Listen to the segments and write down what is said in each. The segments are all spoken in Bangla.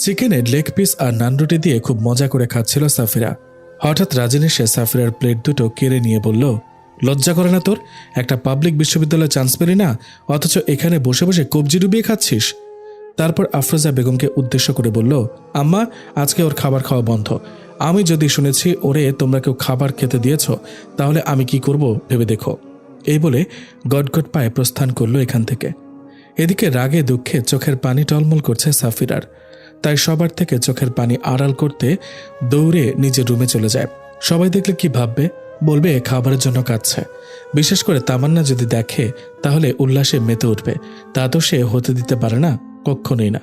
চিকেনের লেগ পিস আর নানরুটি দিয়ে খুব মজা করে খাচ্ছিল সাফিরা। হঠাৎ রাজিন এসে সাফিরার প্লেট দুটো কেড়ে নিয়ে বলল, লজ্জা করে না তোর? একটা পাবলিক বিশ্ববিদ্যালয়ে চান্স পেলি না, অথচ এখানে বসে বসে কবজি ডুবিয়ে খাচ্ছিস। তারপর আফরোজা বেগমকে উদ্দেশ্য করে বলল, আম্মা, আজকে ওর খাবার খাওয়া বন্ধ। আমি যদি শুনেছি ওরে তোমরা কেউ খাবার খেতে দিয়েছ, তাহলে আমি কি করব ভেবে দেখো। এই বলে গটগট পায়ে প্রস্থান করলো এখান থেকে। এদিকে রাগে দুঃখে চোখের পানি টলমল করছে সাফিরার। তাই সবার থেকে চোখের পানি আড়াল করতে দৌড়ে নিজের রুমে চলে যায়। সবাই দেখলে কি ভাববে? বলবে খাবারের জন্য কাঁদছে। বিশেষ করে তামান্না যদি দেখে তাহলে উল্লাসে মেতে উঠবে। তা তো সে হতে দিতে পারে না, কক্ষণই না।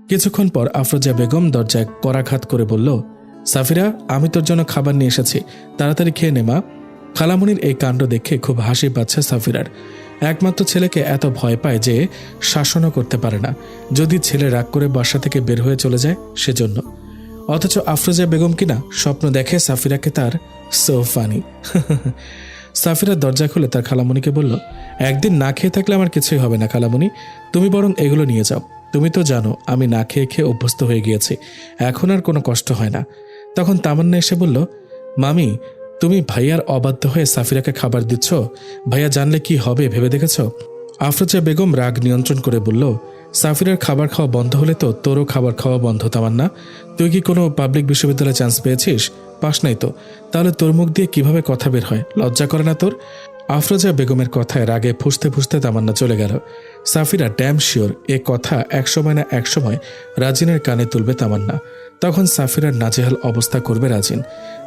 কিছুক্ষণ পর আফরোজা বেগম দরজায় করাঘাত করে বলল, সাফিরা, আমি তোর জন্য খাবার নিয়ে এসেছি, তাড়াতাড়ি খেয়ে নে মা। খালামণির এই কাণ্ড দেখে খুব হাসি পাচ্ছে সাফিরার। একমাত্র ছেলেকে এত ভয় পায় যে শাসনও করতে পারে না, যদি ছেলে রাগ করে বাসা থেকে বের হয়ে চলে যায় সেজন্য। অথচ আফরোজা বেগম কিনা স্বপ্ন দেখে সাফিরাকে তার। So funny. সাফিরা দরজা খুলে তার খালামণিকে বলল, একদিন না খেয়ে থাকলে আমার কিছুই হবে না খালামণি, তুমি বরং এগুলো নিয়ে যাও। তুমি তো জানো আমি না খেয়ে খেয়ে অভ্যস্ত হয়ে গিয়েছি, এখন আর কোনো কষ্ট হয় না। তখন তামান্না এসে বলল, মামি, তুমি ভাইয়ার অবাধ্য হয়ে সাফিরাকে খাবার দিচ্ছ, ভাইয়া জানলে কি হবে ভেবে দেখেছ? আফরোজা বেগম রাগ নিয়ন্ত্রণ করে বলল, সাফিরার খাবার খাওয়া বন্ধ হলে তো তোরও খাবার খাওয়া বন্ধ তামান্না। তুই কি কোনো পাবলিক বিশ্ববিদ্যালয়ে চান্স পেয়েছিস? পাস নাই তো, তাহলে তোর মুখ দিয়ে কিভাবে কথা বের হয়? লজ্জা করে না তোর? আফরোজা বেগমের কথায় রাগে ফুঁসতে ফুঁসতে তামান্না চলে গেল। সাফিরা ড্যাম শিওর এ কথা একসময় না একসময় রাজিনের কানে তুলবে তামান্না। তখন সাফিরার নাজেহাল অবস্থা করবে রাজিন।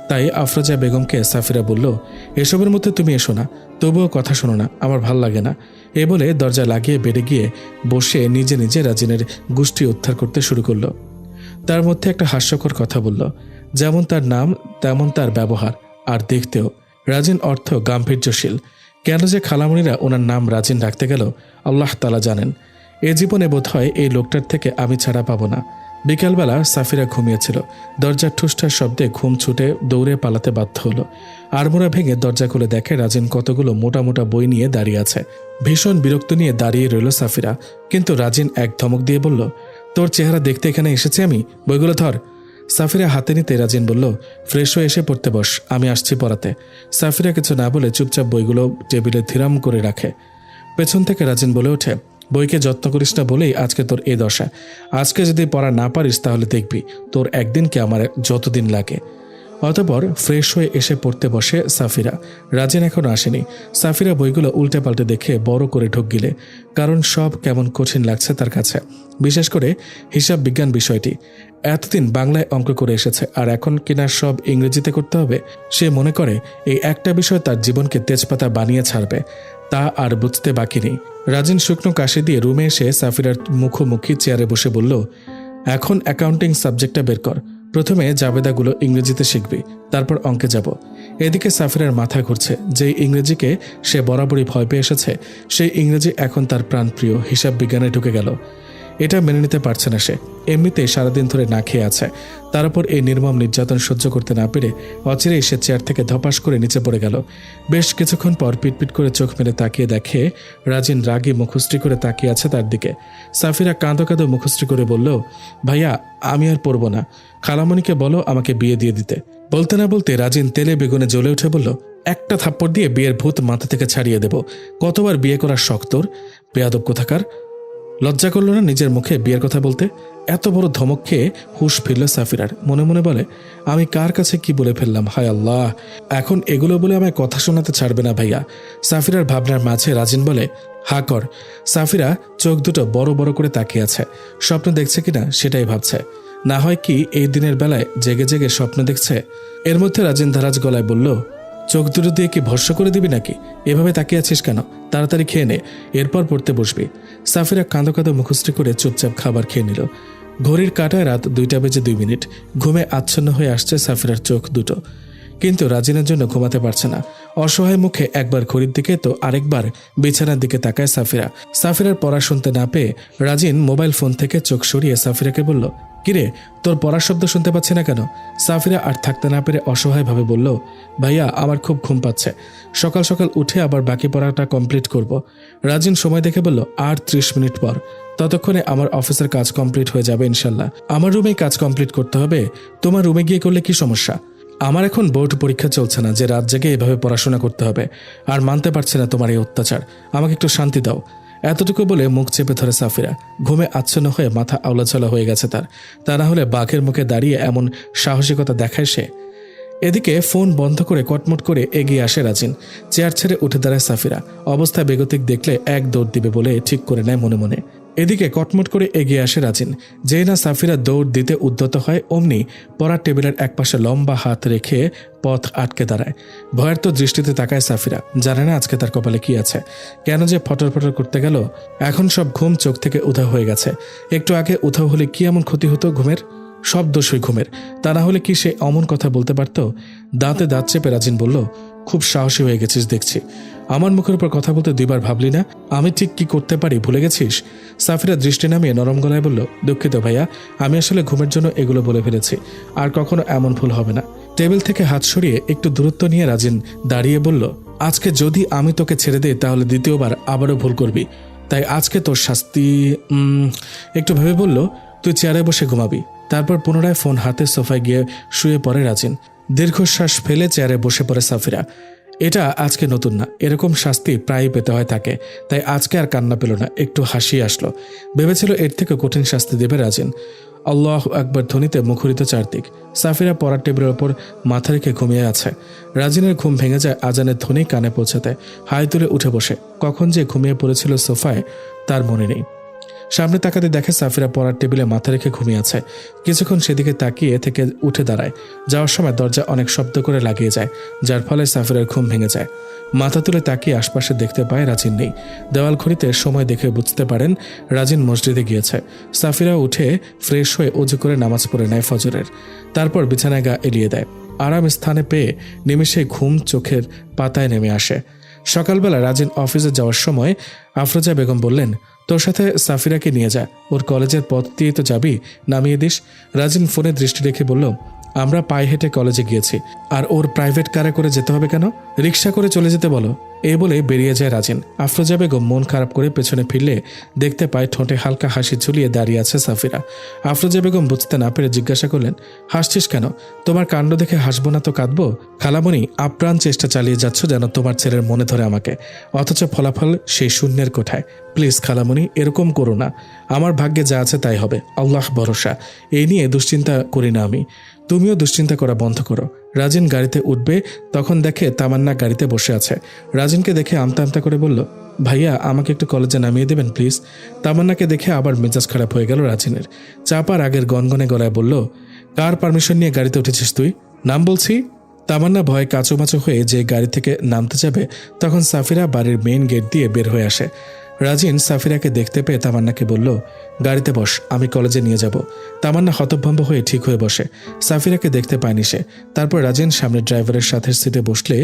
তাই আফরোজা বেগমকে সাফিরা বলল, এসবের মধ্যে তুমি এসো না, তবুও কথা শোনো না, আমার ভাল লাগে না। এ বলে দরজা লাগিয়ে বেড়ে গিয়ে বসে নিজে নিজে রাজিনের গোষ্ঠী উদ্ধার করতে শুরু করলো। তার মধ্যে একটা হাস্যকর কথা বলল, যেমন তার নাম তেমন তার ব্যবহার, আর দেখতেও। রাজিন অর্থ গাম্ভীর্যশীল। কেন যে খালামণিরা ওনার নাম রাজিন রাখতে গেল আল্লাহ তাআলা জানেন। এ জীবনে বোধহয় এই লোকটার থেকে আমি ছাড়া পাবো না। বিকালবেলা সাফিরা ঘুমিয়েছিল। দরজার ঠুসঠার শব্দে ঘুম ছুটে দৌড়ে পালাতে বাধ্য হলো। আড়মোড়া ভেঙে দরজা খুলে দেখে রাজিন কতগুলো মোটা মোটা বই নিয়ে দাঁড়িয়ে আছে। ভীষণ বিরক্ত নিয়ে দাঁড়িয়ে রইল সাফিরা। কিন্তু রাজিন এক ধমক দিয়ে বলল, তোর চেহারা দেখতে এখানে এসেছি আমি, বইগুলো ধর। সাফিরা হাতে নিতে রাজিন বলল, ফ্রেশ হয়ে এসে পড়তে বস, আমি আসছি পড়াতে। সাফিরা কিছু না বলে চুপচাপ বইগুলো টেবিলে ধীরাম করে রাখে। পেছন থেকে রাজিন বলে ওঠে, বইকে যত্ন করিস না বলেই আজকে তোর এই দশা। আজকে যদি পড়া না পারিস তাহলে দেখবি তোর একদিনকে আমার যতদিন লাগে। অতঃপর ফ্রেশ হয়ে এসে পড়তে বসে সাফিরা। রাজিন এখনো আসেনি। সাফিরা বইগুলো উল্টে পাল্টে দেখে বড় করে ঢোক গিলে, কারণ সব কেমন কঠিন লাগছে তার কাছে। বিশেষ করে হিসাব বিজ্ঞান বিষয়টি। এতদিন বাংলায় অঙ্ক করে এসেছে, আর এখন কিনা সব ইংরেজিতে করতে হবে। সে মনে করে এই একটা বিষয় তার জীবনকে তেজপাতা বানিয়ে ছাড়বে। তা আর বুঝতে বাকি নেই। রাজিন শুকনো কাশি দিয়ে রুমে এসে সাফিরার মুখোমুখি চেয়ারে বসে বলল, এখন অ্যাকাউন্টিং সাবজেক্টটা বের কর। প্রথমে জাবেদাগুলো ইংরেজিতে শিখবি, তারপর অঙ্কে যাব। এদিকে সাফিরার মাথা ঘুরছে। যেই ইংরেজিকে সে বরাবরই ভয় পেয়ে এসেছে, সেই ইংরেজি এখন তার প্রাণপ্রিয় হিসাব বিজ্ঞানে ঢুকে গেল। এটা মেনে নিতে পারছে না সে। এমনিতেই সারাদিন ধরে না খেয়ে আছে, তার উপর এই নির্মম নির্যাতন সহ্য করতে না পেরে অচিরেই সে চেয়ার থেকে ধপাস করে নিচে পড়ে গেল। বেশ কিছুক্ষণ পর পিটপিট করে চোখ মেলে তাকিয়ে দেখে রাজিন রাগী মুখশ্রী করে তাকিয়ে আছে তার দিকে। সাফিরা কাঁদো কাঁদো মুখশ্রী করে বলল, ভাইয়া, আমি আর পড়ব না, খালামণিকে বলো আমাকে বিয়ে দিয়ে দিতে। বলতে না বলতে রাজিন তেলে বেগুনে জ্বলে উঠে বলল, একটা থাপ্পড় দিয়ে বিয়ের ভূত মাথা থেকে ছাড়িয়ে দেব। কতবার বিয়ে করার শখ তোর, বেয়াদব কোথাকার! লজ্জা করল না নিজের মুখে বিয়ের কথা বলতে? এত বড় ধমক খেয়ে হুঁশ ফিরল সাফিরার। মনে মনে বলে, আমি কার কাছে কি বলে ফেললাম, হায় আল্লাহ! এখন এগুলো বলে আমায় কথা শোনাতে ছাড়বে না ভাইয়া। সাফিরার ভাবনার মাঝে রাজিন বলে, হা কর। সাফিরা চোখ দুটো বড় বড় করে তাকিয়ে আছে। স্বপ্ন দেখছে কিনা সেটাই ভাবছে। না হয় কি এই দিনের বেলায় জেগে জেগে স্বপ্ন দেখছে? এর মধ্যে রাজিন ধারাজ গলায় বলল, চোখ দুটো দিয়ে কি ভস্য করে দিবি নাকি? এভাবে তাকিয়ে আছিস কেন? তাড়াতাড়ি খেয়ে নে, এরপর পড়তে বসবি। সাফিরা কাঁদো কাঁদো মুখশ্রী করে চুপচাপ খাবার খেয়ে নিল। ঘড়ির কাঁটায় রাত 2:02। ঘুমে আচ্ছন্ন হয়ে আসছে সাফিরার চোখ দুটো। কিন্তু রাজিনের জন্য ঘুমাতে পারছে না। অসহায় মুখে একবার ঘড়ির দিকে তো আরেকবার বিছানার দিকে তাকায় সাফিরা। সাফিরার পড়া শুনতে না পেয়ে রাজিন মোবাইল ফোন থেকে চোখ সরিয়ে সাফিরাকে বলল, কিরে, তোর পড়ার শব্দ শুনতে পাচ্ছি না কেন? সাফিরা আর থাকতে না পেরে অসহায়ভাবে বলল, ভাইয়া, আমার খুব ঘুম পাচ্ছে, সকাল সকাল উঠে আবার বাকি পড়াটা কমপ্লিট করব। রাজিন সময় দেখে বলল, আর 30 মিনিট পর। ততক্ষণে আমার অফিসের কাজ কমপ্লিট হয়ে যাবে ইনশাল্লাহ। আমার রুমেই কাজ কমপ্লিট করতে হবে, তোমার রুমে গিয়ে করলে কি সমস্যা? আমার এখন বোর্ড পরীক্ষা চলছে না যে রাত জেগে এভাবে পড়াশোনা করতে হবে। আর মানতে পারছি না তোমার এই অত্যাচার, আমাকে একটু শান্তি দাও। এতটুকু বলে মুখ চেপে ধরে সাফিরা। ঘুমে আচ্ছন্ন হয়ে মাথা আওলাঝালা হয়ে গেছে তার। তা না হলে বাঘের মুখে দাঁড়িয়ে এমন সাহসিকতা দেখায় সে। এদিকে ফোন বন্ধ করে কটমট করে এগিয়ে আসে রাজিন। চেয়ার ছেড়ে উঠে দাঁড়ায় সাফিরা। অবস্থা বেগতিক দেখলে এক দৌড় দিবে বলে ঠিক করে নেয় মনে মনে। এদিকে কটমট করে এগিয়ে আসে রাজিন। যেই না সাফিরা দৌড় দিতে উদ্যত হয় অমনি পড়ার টেবিলের একপাশে লম্বা হাত রেখে পথ আটকে দাঁড়ায়। ভয়ার্ত দৃষ্টিতে তাকায় সাফিরা। জানে না আজকে তার কপালে কি আছে, কেন যে ফটর ফটর করতে গেল। এখন সব ঘুম চোখ থেকে উধাও হয়ে গেছে। একটু আগে উধাও হলে কি এমন ক্ষতি হতো ঘুমের? সব দোষই ঘুমের। তা না হলে কি সে অমন কথা বলতে পারত? দাঁতে দাঁত চেপে রাজিন বলল, খুব সাহসী হয়ে গেছিস দেখছি। আমার মুখের উপর কথা বলতে দুইবার ভাবলি না? আমি ঠিক কি করতে পারি ভুলে গেছিস? সাফিরা দৃষ্টি নামিয়ে নরম গলায় বলল, দুঃখিত ভাইয়া, আমি আসলে ঘুমের জন্য এগুলো বলে ফেলেছি। আর কখনো এমন ভুল হবে না। টেবিল থেকে হাত সরিয়ে একটু দূরত্ব নিয়ে রাজিন দাঁড়িয়ে বলল, আজকে যদি আমি তোকে ছেড়ে দিই তাহলে দ্বিতীয়বার আবারও ভুল করবি। তাই আজকে তোর শাস্তি একটু ভেবে বলল, তুই চেয়ারে বসে ঘুমাবি। তারপর পুনরায় ফোন হাতে সোফায় গিয়ে শুয়ে পড়ে রাজিন। দীর্ঘশ্বাস ফেলে চেয়ারে বসে পড়ে সাফিরা। এটা আজকে নতুন না, এরকম শাস্তি প্রায়ই পেতে হয় তাকে। তাই আজকে আর কান্না পেল না, একটু হাসি আসলো। ভেবেছিল এর থেকে কঠিন শাস্তি দেবে রাজিন। আল্লাহ আকবার ধ্বনিতে মুখরিত চারদিক। সাফিরা পড়ার টেবিলের ওপর মাথা রেখে ঘুমিয়ে আছে। রাজিনের ঘুম ভেঙে যায় আজানের ধ্বনি কানে পৌঁছাতে। হাই তুলে উঠে বসে। কখন যে ঘুমিয়ে পড়েছিল সোফায় তার মনে নেই। সামনে তাকাতে দেখে সাফিরা পড়ার টেবিলে মাথা রেখে ঘুমিয়ে আছে। কিছুক্ষণ সেদিকে তাকিয়ে থেকে উঠে দাঁড়ায়। যাওয়ার সময় দরজা অনেক শব্দ করে লাগিয়ে যায়, যার ফলে সাফিরার ঘুম ভেঙে যায়। মাথা তুলে তাকিয়ে আশপাশে দেখতে পায় রাজিন নেই। দেওয়াল ঘড়িতে সময় দেখে বুঝতে পারেন রাজিন মসজিদে গিয়েছে। সাফিরা উঠে ফ্রেশ হয়ে উজু করে নামাজ পড়ে নেয় ফজরের। তারপর বিছানায় গা এলিয়ে দেয়। আরাম স্থানে পেয়ে নিমেষে ঘুম চোখের পাতায় নেমে আসে। সকালবেলা রাজিন অফিসে যাওয়ার সময় আফরোজা বেগম বললেন, তোর সাথে সাফিরাকে নিয়ে যা, ওর কলেজের পথ দিয়ে তো যাবি, নামিয়ে দিস। রাজিন ফোনে দৃষ্টি রেখে বলল, আমরা পায়ে হেঁটে কলেজে গিয়েছি। আর ওর প্রাইভেট কারে করে যেতে হবে কেন? রিক্সা করে চলে যেতে বলো। এই বলে বেরিয়ে যায় রাজিন। আফরোজা বেগম মন খারাপ করে পেছনে ফিরলে দেখতে পায় ঠোঁটে হালকা হাসি ঝুলিয়ে দাঁড়িয়ে আছে সাফিরা। আফরোজা বেগম বুঝতে না পেরে জিজ্ঞাসা করলেন, হাসছিস কেন? তোমার কাণ্ড দেখে হাসবো না তো কাঁদবো? খালামণি, আপ্রাণ চেষ্টা চালিয়ে যাচ্ছ যেন তোমার ছেলের মনে ধরে আমাকে, অথচ ফলাফল সেই শূন্যের কোঠায়। প্লিজ খালামণি, এরকম করো না। আমার ভাগ্যে যা আছে তাই হবে, আল্লাহ ভরসা। এই নিয়ে দুশ্চিন্তা করি না আমি। তুমিও দুশ্চিন্তা করা বন্ধ করো। রাজিন গাড়িতে উঠবে, তখন দেখে তামান্না গাড়িতে বসে আছে। রাজিনকে দেখে আমতা আমতা করে বলল, ভাইয়া, আমাকে একটু কলেজে নামিয়ে দেবেন প্লিজ। তামান্নাকে দেখে আবার মেজাজ খারাপ হয়ে গেল রাজিনের। চাপার আগের গনগনে গলায় বলল, কার পারমিশন নিয়ে গাড়িতে উঠেছিস তুই? নাম বলছি। তামান্না ভয়ে কাঁচুমাচু হয়ে যে গাড়ি থেকে নামতে যাবে, তখন সাফিরা বাড়ির মেইন গেট দিয়ে বের হয়ে আসে। রাজিন সাফিরাকে দেখতে পেয়ে তামান্নাকে বলল, গাড়িতে বস, আমি কলেজে নিয়ে যাব। তামান্না হতভম্ব হয়ে ঠিক হয়ে বসে। সাফিরাকে দেখতে পায়নি সে। তারপর রাজিন সামনে ড্রাইভারের সাথে সিটে বসলে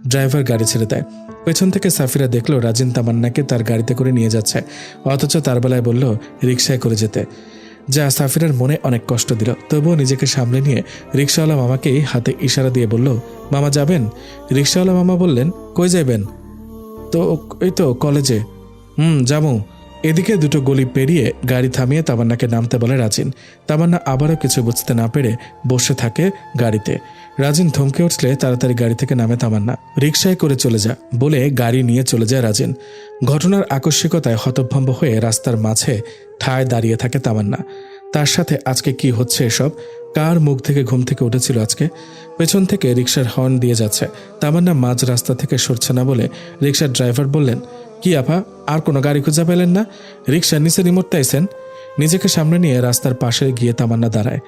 ড্রাইভার গাড়ি ছেড়ে দেয়। পেছন থেকে সাফিরা দেখলো রাজিন তামান্নাকে তার গাড়িতে করে নিয়ে যাচ্ছে, অথচ তার বেলায় বলল রিকশায় করে যেতে, যা সাফিরার মনে অনেক কষ্ট দিল। তবুও নিজেকে সামলে নিয়ে রিকশাওয়ালা মামাকে হাতে ইশারা দিয়ে বলল, মামা যাবেন? রিকশাওয়ালা মামা বললেন, কই যাবেন? তো এই তো কলেজে। যাবো। এদিকে দুটো গলি পেরিয়ে গাড়ি থামিয়ে তামান্নাকে নামতে বলে রাজিন। তামান্না আবারও কিছু বুঝতে না পেরে বসে থাকে গাড়িতে। রাজিন থমকে উঠলে তাড়াতাড়ি গাড়ি থেকে নামে তামান্না। রিকশায় করে চলে যা বলে গাড়ি নিয়ে চলে যায় রাজিন। ঘটনার আকস্মিকতায় হতভম্ব হয়ে রাস্তার মাঝে ঠায় দাঁড়িয়ে থাকে তামান্না। তার সাথে আজকে কি হচ্ছে এসব? কার মুখ থেকে ঘুম থেকে উঠেছিল আজকে? পেছন থেকে রিকশার হর্ন দিয়ে যাচ্ছে। তামান্না মাঝ রাস্তা থেকে সরছে না বলে রিকশার ড্রাইভার বললেন, কি আপা, আর কোনো গাড়ি খুঁজে পেলেন না? রিকশার নিচে রিমোট তাইছেন? নিজেকে সামনে নিয়ে রাস্তার পাশে গিয়ে তামান্না দাঁড়ায়।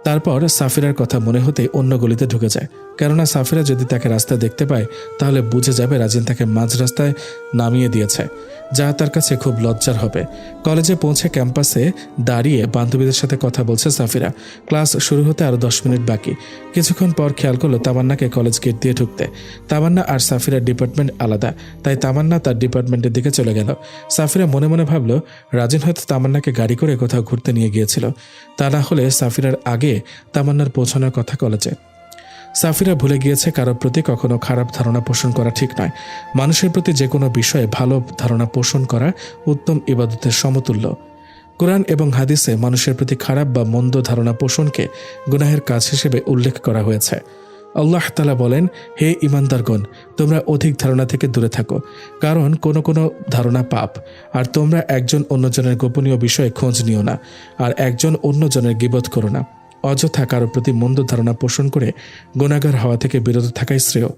তারপর সাফিরার কথা মনে হতে অন্য গলিতে ঢুকে যায়। কেননা সাফিরা যদি তাকে রাস্তায় দেখতে পায় তাহলে বুঝে যাবে রাজিন তাকে মাঝ রাস্তায় নামিয়ে দিয়েছে, যা তার কাছে খুব লজ্জার হবে। কলেজে পৌঁছে ক্যাম্পাসে দাঁড়িয়ে বান্ধবীদের সাথে কথা বলছে সাফিরা। ক্লাস শুরু হতে আরও 10 মিনিট বাকি। কিছুক্ষণ পর খেয়াল করলো তামান্নাকে কলেজ গেট দিয়ে ঢুকতে। তামান্না আর সাফিরার ডিপার্টমেন্ট আলাদা, তাই তামান্না তার ডিপার্টমেন্টের দিকে চলে গেল। সাফিরা মনে মনে ভাবলো রাজিন হয়তো তামান্নাকে গাড়ি করে কোথাও ঘুরতে নিয়ে গিয়েছিল। তা না হলে সাফিরার আগে তামান্নার পৌঁছানোর কথা কলেজে। সাফিরা ভুলে গিয়েছে কারোর প্রতি কখনো খারাপ ধারণা পোষণ করা ঠিক নয়। মানুষের প্রতি যে কোনো বিষয়ে ভালো ধারণা পোষণ করা উত্তম ইবাদতের সমতুল্য। কোরআন এবং হাদিসে মানুষের প্রতি খারাপ বা মন্দ ধারণা পোষণকে গুনাহের কাজ হিসেবে উল্লেখ করা হয়েছে। আল্লাহ তাআলা বলেন, হে ঈমানদারগণ, তোমরা অধিক ধারণা থেকে দূরে থাকো, কারণ কোনো কোনো ধারণা পাপ। আর তোমরা একজন অন্যজনের গোপনীয় বিষয়ে খোঁজ নিও না, আর একজন অন্যজনের গীবত করো না। অযথা কারো প্রতি মন্দ ধারণা পোষণ করে গুনাহগার হওয়া থেকে বিরত থাকাই শ্রেয়।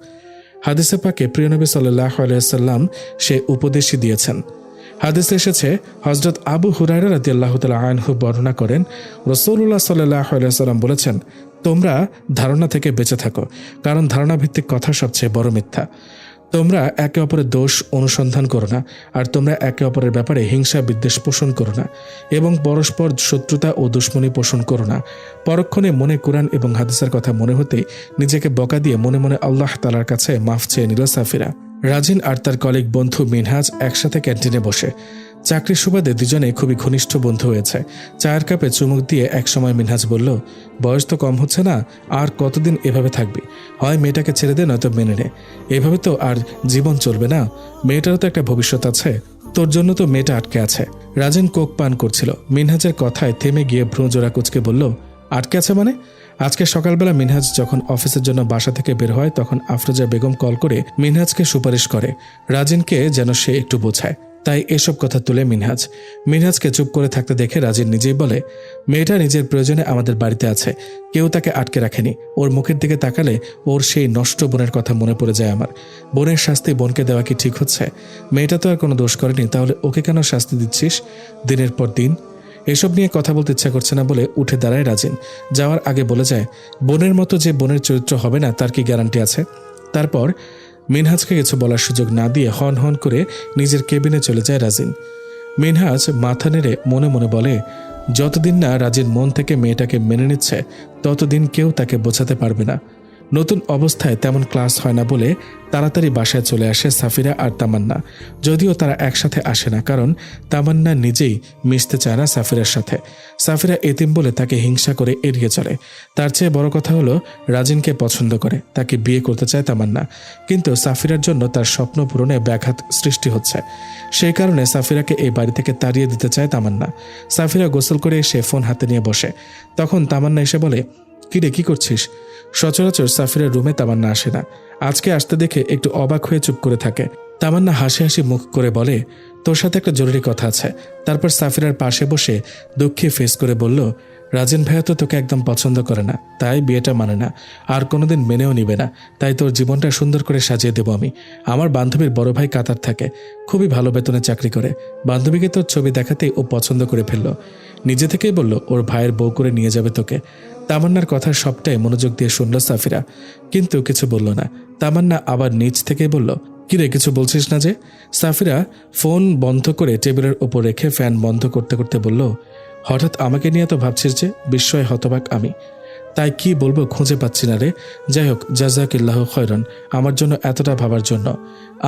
হাদিসে পাকে প্রিয় নবী সাল্লাল্লাহু আলাইহি ওয়াসাল্লাম সে উপদেশই দিয়েছেন। হাদিসে এসেছে, হযরত আবু হুরায়রা রাদিয়াল্লাহু তাআলা আনহু বর্ণনা করেন, রাসূলুল্লাহ সাল্লাল্লাহু আলাইহি ওয়াসাল্লাম বলেছেন, তোমরা ধারণা থেকে বেঁচে থাকো, কারণ ধারণা ভিত্তিক কথা সবচেয়ে বড় মিথ্যা। তোমরা একে অপরের দোষ অনুসন্ধান করো না, আর তোমরা একে অপরের ব্যাপারে হিংসা বিদ্বেষ পোষণ করো না, এবং পরস্পর শত্রুতা ও দুশ্মনী পোষণ করো না। পরক্ষণে মনে কোরআন এবং হাদিসের কথা মনে হতেই নিজেকে বকা দিয়ে মনে মনে আল্লাহ তাআলার কাছে মাফ চেয়ে নিল সাফিরা। রাজিন আর তার কলিগ বন্ধু মিনহাজ একসাথে ক্যান্টিনে বসে। চাকরির সুবাদে দুজনে খুবই ঘনিষ্ঠ বন্ধু হয়েছে। চায়ের কাপে চুমুক দিয়ে একসময় মিনহাজ বলল, বয়স তো কম হচ্ছে না, আর কতদিন এভাবে থাকবি? হয় মেয়েটাকে ছেড়ে দে, নয়তো মেনে নে। এভাবে তো আর জীবন চলবে না। মেয়েটারও তো একটা ভবিষ্যৎ আছে, তোর জন্য তো মেয়েটা আটকে আছে। রাজিন কোক পান করছিল। মিনহাজের কথায় থেমে গিয়ে ভ্রুজোড়া কুঁচকে বলল, আটকে আছে মানে? আজকে সকালবেলা মিনহাজ যখন অফিসের জন্য বাসা থেকে বের হয়, তখন আফরোজা বেগম কল করে মিনহাজকে সুপারিশ করে রাজিনকে যেন সে একটু বোঝায়। তাই এসব কথা তুলে মিনহাজকে চুপ করে থাকতে দেখে রাজিন নিজেই বলে, মেয়েটা নিজের প্রয়োজনে আমাদের বাড়িতে আছে, কেউ তাকে আটকে রাখেনি। ওর মুখের দিকে তাকালে ওর সেই নষ্ট বোনের কথা মনে পড়ে যায় আমার। বোনের শাস্তি বোনকে দেওয়া কি ঠিক হচ্ছে? মেয়েটা তো আর কোনো দোষ করেনি, তাহলে ওকে কেন শাস্তি দিচ্ছিস দিনের পর দিন? এসব নিয়ে কথা বলতে ইচ্ছা করছে না বলে উঠে দাঁড়ায় রাজিন। যাওয়ার আগে বলে যায়, বোনের মতো যে বোনের চরিত্র হবে না তার কি গ্যারান্টি আছে? তারপর মিনহাজকে কিছু বলার সুযোগ না দিয়ে হন হন করে নিজের কেবিনে চলে যায় রাজিন। মিনহাজ মাথা নেড়ে মনে মনে বলে, যতদিন না রাজিন মন থেকে মেয়েটাকে মেনে নিচ্ছে, ততদিন কেউ তাকে বোঝাতে পারবে না। নতুন অবস্থায় তেমন ক্লাস হয় না বলে তাড়াতাড়ি বাসায় চলে আসে সাফিরা আর তামান্না। যদিও তারা একসাথে আসে না, কারণ তামান্না নিজেই মিশতে চায় না সাফিরার সাথে। সাফিরা এতিম বলে তাকে হিংসা করে এড়িয়ে চলে। তার চেয়ে বড় কথা হলো, রাজিনকে পছন্দ করে, তাকে বিয়ে করতে চায় তামান্না। কিন্তু সাফিরার জন্য তার স্বপ্ন পূরণে ব্যাঘাত সৃষ্টি হচ্ছে। সেই কারণে সাফিরাকে এই বাড়ি থেকে তাড়িয়ে দিতে চায় তামান্না। সাফিরা গোসল করে এসে ফোন হাতে নিয়ে বসে। তখন তামান্না এসে বলে, কিরে, কি করছিস? সচরাচর সাফিরার রুমে তামান্না আসে না। আজকে আসতে দেখে একটু অবাক হয়ে চুপ করে থাকে। তামান্না হাসি হাসি মুখ করে বলে, তোর সাথে একটা জরুরি কথা আছে। তারপর সাফিরার পাশে বসে দুঃখে ফেস করে বলল, রাজিন ভাইয়া তো তোকে একদম পছন্দ করে না, তাই বিয়েটা মানে না, আর কোনোদিন মেনেও নিবে না। তাই তোর জীবনটা সুন্দর করে সাজিয়ে দেব আমি। আমার বান্ধবীর বড় ভাই কাতার থাকে, খুবই ভালো বেতনে চাকরি করে। বান্ধবীকে তোর ছবি দেখাতেই ও পছন্দ করে ফেললো। নিজে থেকেই বলল ওর ভাইয়ের বউ করে নিয়ে যাবে তোকে। তামান্নার কথা সবটাই মনোযোগ দিয়ে শুনল সাফিরা, কিন্তু কিছু বলল না। তামান্না আবার নিচ থেকেই বলল, কিরে, কিছু বলছিস না যে? সাফিরা ফোন বন্ধ করে টেবিলের উপর রেখে ফ্যান বন্ধ করতে করতে বলল, হঠাৎ আমাকে নিয়ে তো ভাবছিস যে? বিস্ময় হতবাক আমি। তাই কি বলবো খুঁজে পাচ্ছি না রে। যাই হোক, জাযাকিল্লাহু খায়রান আমার জন্য এতটা ভাবার জন্য।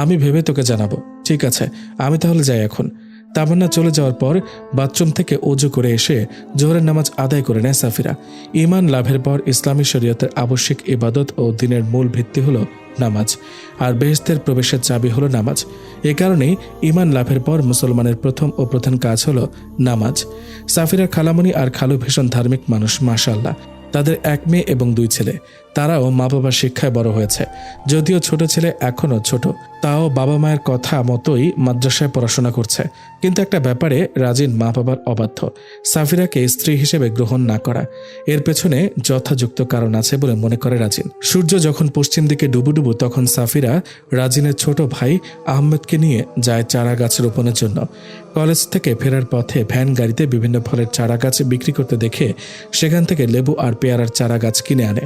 আমি ভেবে তোকে জানাবো। ঠিক আছে, আমি তাহলে যাই এখন। তামান্না চলে যাওয়ার পর বাথরুম থেকে ওযু করে এসে জোহরের নামাজ আদায় করে নেয় সাফিরা। ঈমান লাভের পর ইসলামী শরীয়তের আবশ্যিক ইবাদত ও দিনের মূল ভিত্তি হলো নামাজ, আর বেহেশতের প্রবেশের চাবি হলো নামাজ। এ কারণেই ঈমান লাভের পর মুসলমানের প্রথম ও প্রধান কাজ হলো নামাজ। সাফিরার খালামণি আর খালু ভীষণ ধার্মিক মানুষ, মাশাআল্লাহ। তাদের এক মেয়ে এবং 2 ছেলে। তারাও মা বাবার শিক্ষায় বড় হয়েছে। যদিও ছোট ছেলে এখনও ছোট, তাও বাবা মায়ের কথা মতোই মাদ্রাসায় পড়াশোনা করছে। কিন্তু একটা ব্যাপারে রাজিন মা বাবার অবাধ্য, সাফিরাকে স্ত্রী হিসেবে গ্রহণ না করা। এর পেছনে যথাযুক্ত কারণ আছে বলে মনে করে রাজিন। সূর্য যখন পশ্চিম দিকে ডুবুডুবু, তখন সাফিরা রাজিনের ছোট ভাই আহমেদকে নিয়ে যায় চারা গাছ রোপণের জন্য। কলেজ থেকে ফেরার পথে ভ্যান গাড়িতে বিভিন্ন ফলের চারা গাছ বিক্রি করতে দেখে সেখান থেকে লেবু আর পেয়ারার চারা গাছ কিনে আনে।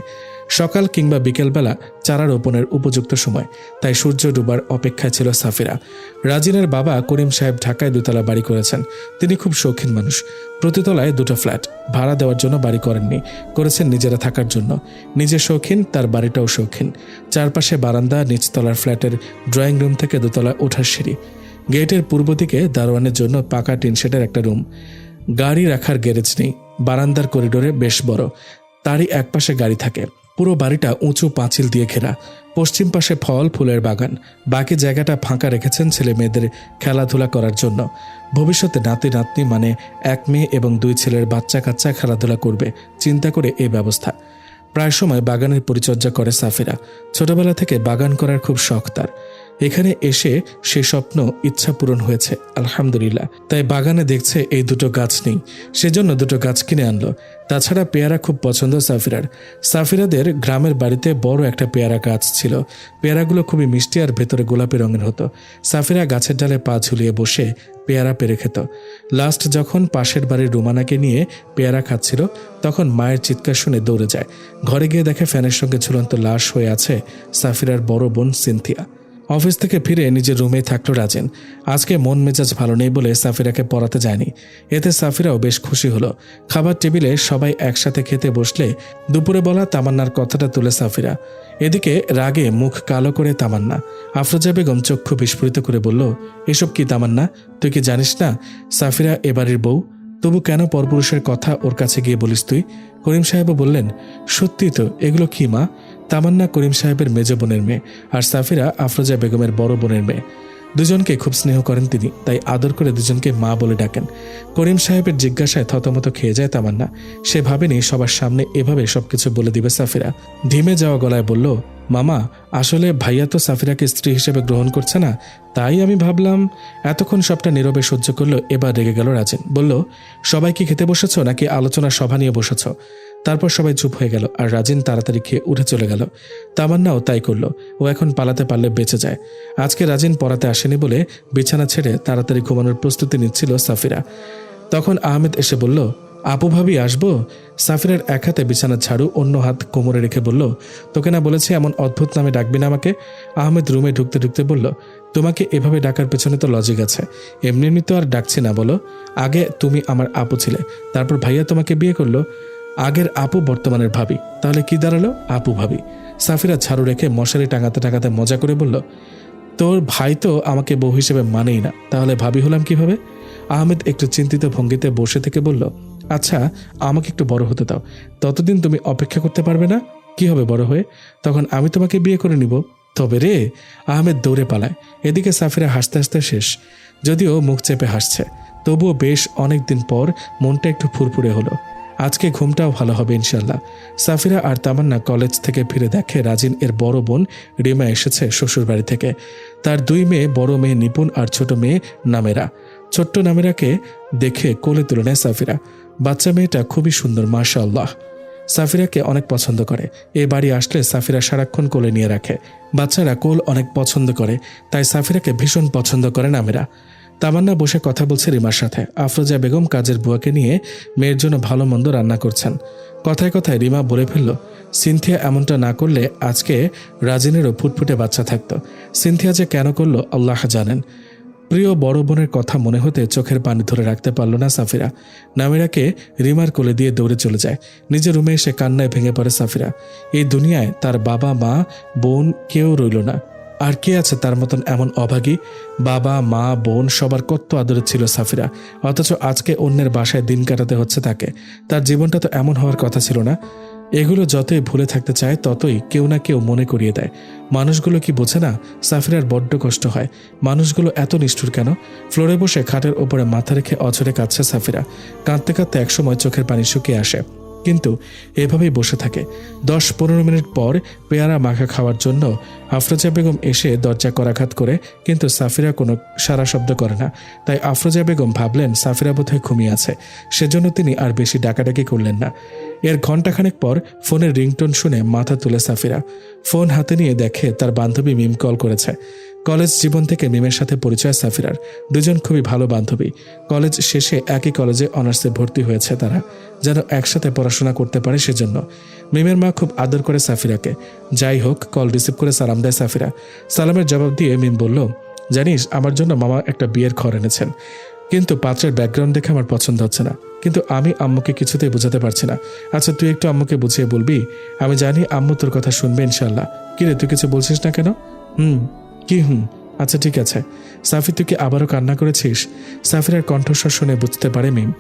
সকাল কিংবা বিকেলবেলা চারা রোপণের উপযুক্ত সময়, তাই সূর্য ডুবার অপেক্ষায় ছিল সাফিরা। রাজিনের বাবা করিম সাহেব ঢাকায় 2 তলা বাড়ি করেছেন। তিনি খুব শৌখিন মানুষ। প্রতিতলায় 2টা ফ্ল্যাট। ভাড়া দেওয়ার জন্য বাড়ি করেননি, করেছেন নিজেরা থাকার জন্য। নিজে শৌখিন, তার বাড়িটাও শৌখিন। চারপাশে বারান্দা, নিচতলার ফ্ল্যাটের ড্রয়িং রুম থেকে 2 তলা ওঠার সিঁড়ি। গেটের পূর্ব দিকে দারোয়ানের জন্য পাকা টিন শেডের একটা রুম। গাড়ি রাখার গ্যারেজ নেই। বারান্দার করিডোরে বেশ বড়, তারই একপাশে গাড়ি থাকে। পুরো বাড়িটা উঁচু পাঁচিল দিয়ে ঘেরা। পশ্চিম পাশে ফল ফুলের বাগান, বাকি জায়গাটা ফাঁকা রেখেছেন ছেলে মেয়েদের খেলাধুলা করার জন্য। ভবিষ্যতে নাতি নাতনি মানে 1 মেয়ে এবং 2 ছেলের বাচ্চা কাচ্চা খেলাধুলা করবে চিন্তা করে এই ব্যবস্থা। প্রায় সময় বাগানের পরিচর্যা করে সাফিরা। ছোটবেলা থেকে বাগান করার খুব শখ তার। এখানে এসে সে স্বপ্ন ইচ্ছা পূরণ হয়েছে আলহামদুলিল্লাহ। তাই বাগানে দেখছে এই 2টো গাছ নেই, সেজন্য 2টো গাছ কিনে আনলো। তাছাড়া পেয়ারা খুব পছন্দ সাফিরার। সাফিরাদের গ্রামের বাড়িতে বড় একটা পেয়ারা গাছ ছিল। পেয়ারাগুলো খুবই মিষ্টি আর ভেতরে গোলাপি রঙের হতো। সাফিরা গাছের ডালে পা ঝুলিয়ে বসে পেয়ারা পেরে খেত। লাস্ট যখন পাশের বাড়ির রুমানাকে নিয়ে পেয়ারা খাচ্ছিল, তখন মায়ের চিৎকার শুনে দৌড়ে যায়। ঘরে গিয়ে দেখে ফ্যানের সঙ্গে ঝুলন্ত লাশ হয়ে আছে সাফিরার বড় বোন সিনথিয়া। অফিস থেকে ফিরে নিজের রুমেই থাকলো রাজেন। আজকে মন মেজাজ ভালো নেই বলে সাফিরাকে পড়াতে যায়নি। এতে সাফিরাও বেশ খুশি হলো। খাবার টেবিলে সবাই একসাথে খেতে বসলে দুপুরে বলা তামান্নার কথাটা তুলে সাফিরা। এদিকে রাগে মুখ কালো করে তামান্না। আফরোজা বেগম চক্ষু বিস্ফোরিত করে বলল, এসব কি তামান্না? তুই কি জানিস না সাফিরা এবাড়ির বউ? তবু কেন পরপুরুষের কথা ওর কাছে গিয়ে বলিস তুই? করিম সাহেবও বললেন, সত্যি তো, এগুলো কি মা? তামান্না করিম সাহেবের মেজ বোনের মেয়ে আর সাফিরা আফরোজা বেগমের বড় বোনের মেয়ে। দুজনকে খুব স্নেহ করেন তিনি, তাই আদর করে দুজনকে মা বলে ডাকেন। করিম সাহেবের জিজ্ঞাসায় থতমত খেয়ে যায় তামান্না। সে ভাবেনি সবার সামনে এভাবে সবকিছু বলে দিবে সাফিরা। ধিমে যাওয়া গলায় বলল, মামা, আসলে ভাইয়া তো সাফিরাকে স্ত্রী হিসেবে গ্রহণ করছে না, তাই আমি ভাবলাম। এতক্ষণ সবটা নীরবে সহ্য করলো। এবার রেগে গেল রাজেন। বলল, সবাই কি খেতে বসেছ নাকি আলোচনা সভা নিয়ে বসেছ? তারপর সবাই চুপ হয়ে গেল আর রাজিন তাড়াতাড়ি খেয়ে উঠে চলে গেল। তামান্নাও তাই করলো। ও এখন পালাতে পারলে বেঁচে যায়। আজকে রাজিন পড়াতে আসেনি বলে বিছানা ছেড়ে তাড়াতাড়ি ঘুমানোর প্রস্তুতি নিচ্ছিল সাফিরা। তখন আহমেদ এসে বলল, আপু ভাবি আসবো? সাফিরার এক হাতে বিছানার ঝাড়ু, অন্য হাত কোমরে রেখে বলল, তোকে না বলেছি এমন অদ্ভুত নামে ডাকবি না আমাকে? আহমেদ রুমে ঢুকতে ঢুকতে বলল, তোমাকে এভাবে ডাকার পেছনে তো লজিক আছে। এমনি এমনি তো আর ডাকছি না বলো। আগে তুমি আমার আপু ছিলে, তারপর ভাইয়া তোমাকে বিয়ে করলো। আগের আপু বর্তমানের ভাবি, তাহলে কি দাঁড়ালো? আপু ভাবি। সাফিরা ঝাড়ু রেখে মশারি টাঙাতে টাঙাতে মজা করে বলল, তোর ভাই তো আমাকে বউ হিসেবে মানেই না, তাহলে ভাবি হলাম কিভাবে? আহমেদ একটু চিন্তিত ভঙ্গিতে বসে থেকে বলল, আচ্ছা আমাকে একটু বড় হতে দাও, ততদিন তুমি অপেক্ষা করতে পারবে না? কি হবে বড় হয়ে? তখন আমি তোমাকে বিয়ে করে নিব। তবে রে। আহমেদ দৌড়ে পালায়। এদিকে সাফিরা হাসতে হাসতে শেষ, যদিও মুখ চেপে হাসছে, তবুও বেশ অনেকদিন পর মনটা একটু ফুরফুরে হলো। আজকে ঘুমটাও ভালো হবে ইনশাল্লাহ। সাফিরা আর তামান্না কলেজ থেকে ফিরে দেখে রাজিন এর বড় বোন রিমা এসেছে শ্বশুর বাড়ি থেকে। তার 2 মেয়ে, বড় মেয়ে নিপুণ আর ছোট মেয়ে নামেরা। ছোট্ট নামেরাকে দেখে কোলে তুলে নেয় সাফিরা। বাচ্চা মেয়েটা খুবই সুন্দর, মাশাআল্লাহ। সাফিরাকে অনেক পছন্দ করে। এ বাড়ি আসলে সাফিরা সারাক্ষণ কোলে নিয়ে রাখে। বাচ্চারা কোল অনেক পছন্দ করে, তাই সাফিরাকে ভীষণ পছন্দ করে নামেরা। তামান্না বসে কথা বলছে রিমার সাথে। আফরোজা বেগম কাজের বুয়াকে নিয়ে মেয়ের জন্য ভালো মন্দ রান্না করছেন। কথায় কথায় রিমা বলে ফেলল, সিনথিয়া এমনটা না করলে আজকে রাজিনেরও ফুটফুটে বাচ্চা থাকতো। সিনথিয়া যে কেন করলো আল্লাহ জানেন। প্রিয় বড় বোনের কথা মনে হতে চোখের পানি ধরে রাখতে পারল না সাফিরা। নামিরাকে রিমার কোলে দিয়ে দৌড়ে চলে যায়। নিজের রুমে এসে কান্নায় ভেঙে পড়ে সাফিরা। এই দুনিয়ায় তার বাবা মা বোন কেউ রইল না। আর কে আছে তার মতন এমন অভাগী? বাবা মা বোন সবার কত আদরে ছিল সাফিরা, অথচ আজকে অন্যের বাসায় দিন কাটাতে হচ্ছে তাকে। তার জীবনটা তো এমন হওয়ার কথা ছিল না। এগুলো যতই ভুলে থাকতে চায় ততই কেউ না কেউ মনে করিয়ে দেয়। মানুষগুলো কি বোঝে না? সাফিরার বড্ড কষ্ট হয়। মানুষগুলো এত নিষ্ঠুর কেন? ফ্লোরে বসে খাটের ওপরে মাথা রেখে অঝরে কাঁদছে সাফিরা। কাঁদতে কাঁদতে একসময় চোখের পানি শুকিয়ে আসে, কিন্তু এভাবেই বসে থাকে। 10-15 মিনিট পর পেয়ারা মাখা খাওয়ার জন্য আফরোজা বেগম এসে দরজা করাঘাত করে, কিন্তু সাফিরা কোনো সারা শব্দ করে না। তাই আফরোজা বেগম ভাবলেন সাফিরা বোধহয় ঘুমিয়ে আছে, সেজন্য তিনি আর বেশি ডাকাডাকি করলেন না। এর ঘণ্টাখানেক পর ফোনের রিংটোন শুনে মাথা তুলে সাফিরা ফোন হাতে নিয়ে দেখে তার বান্ধবী মিম কল করেছে। কলেজ জীবন থেকে মিমের সাথে পরিচয় সাফিরার। দুজন খুবই ভালো বান্ধবী। কলেজ শেষে একই কলেজে অনার্সে ভর্তি হয়েছে তারা, যেন একসাথে পড়াশোনা করতে পারে সেজন্য। মিমের মা খুব আদর করে সাফিরাকে। যাই হোক, কল রিসিভ করে সালাম দেয় সাফিরা। সালামের জবাব দিয়ে মিম বলল, জানিস আমার জন্য মামা একটা বিয়ের ঘর এনেছেন, কিন্তু পাত্রের ব্যাকগ্রাউন্ড দেখে আমার পছন্দ হচ্ছে না। কিন্তু আমি আম্মুকে কিছুতেই বোঝাতে পারছি না। আচ্ছা তুই একটু আম্মুকে বুঝিয়ে বলবি? আমি জানি আম্মু তোর কথা শুনবে ইনশাল্লাহ। কিরে তুই কিছু বলছিস না কেন? কি আচ্ছা ঠিক আছে। সাফি তুই কি আবারও কান্না করেছিস? সাফিরার কণ্ঠস্বর শুনে বুঝতে পারে মিম।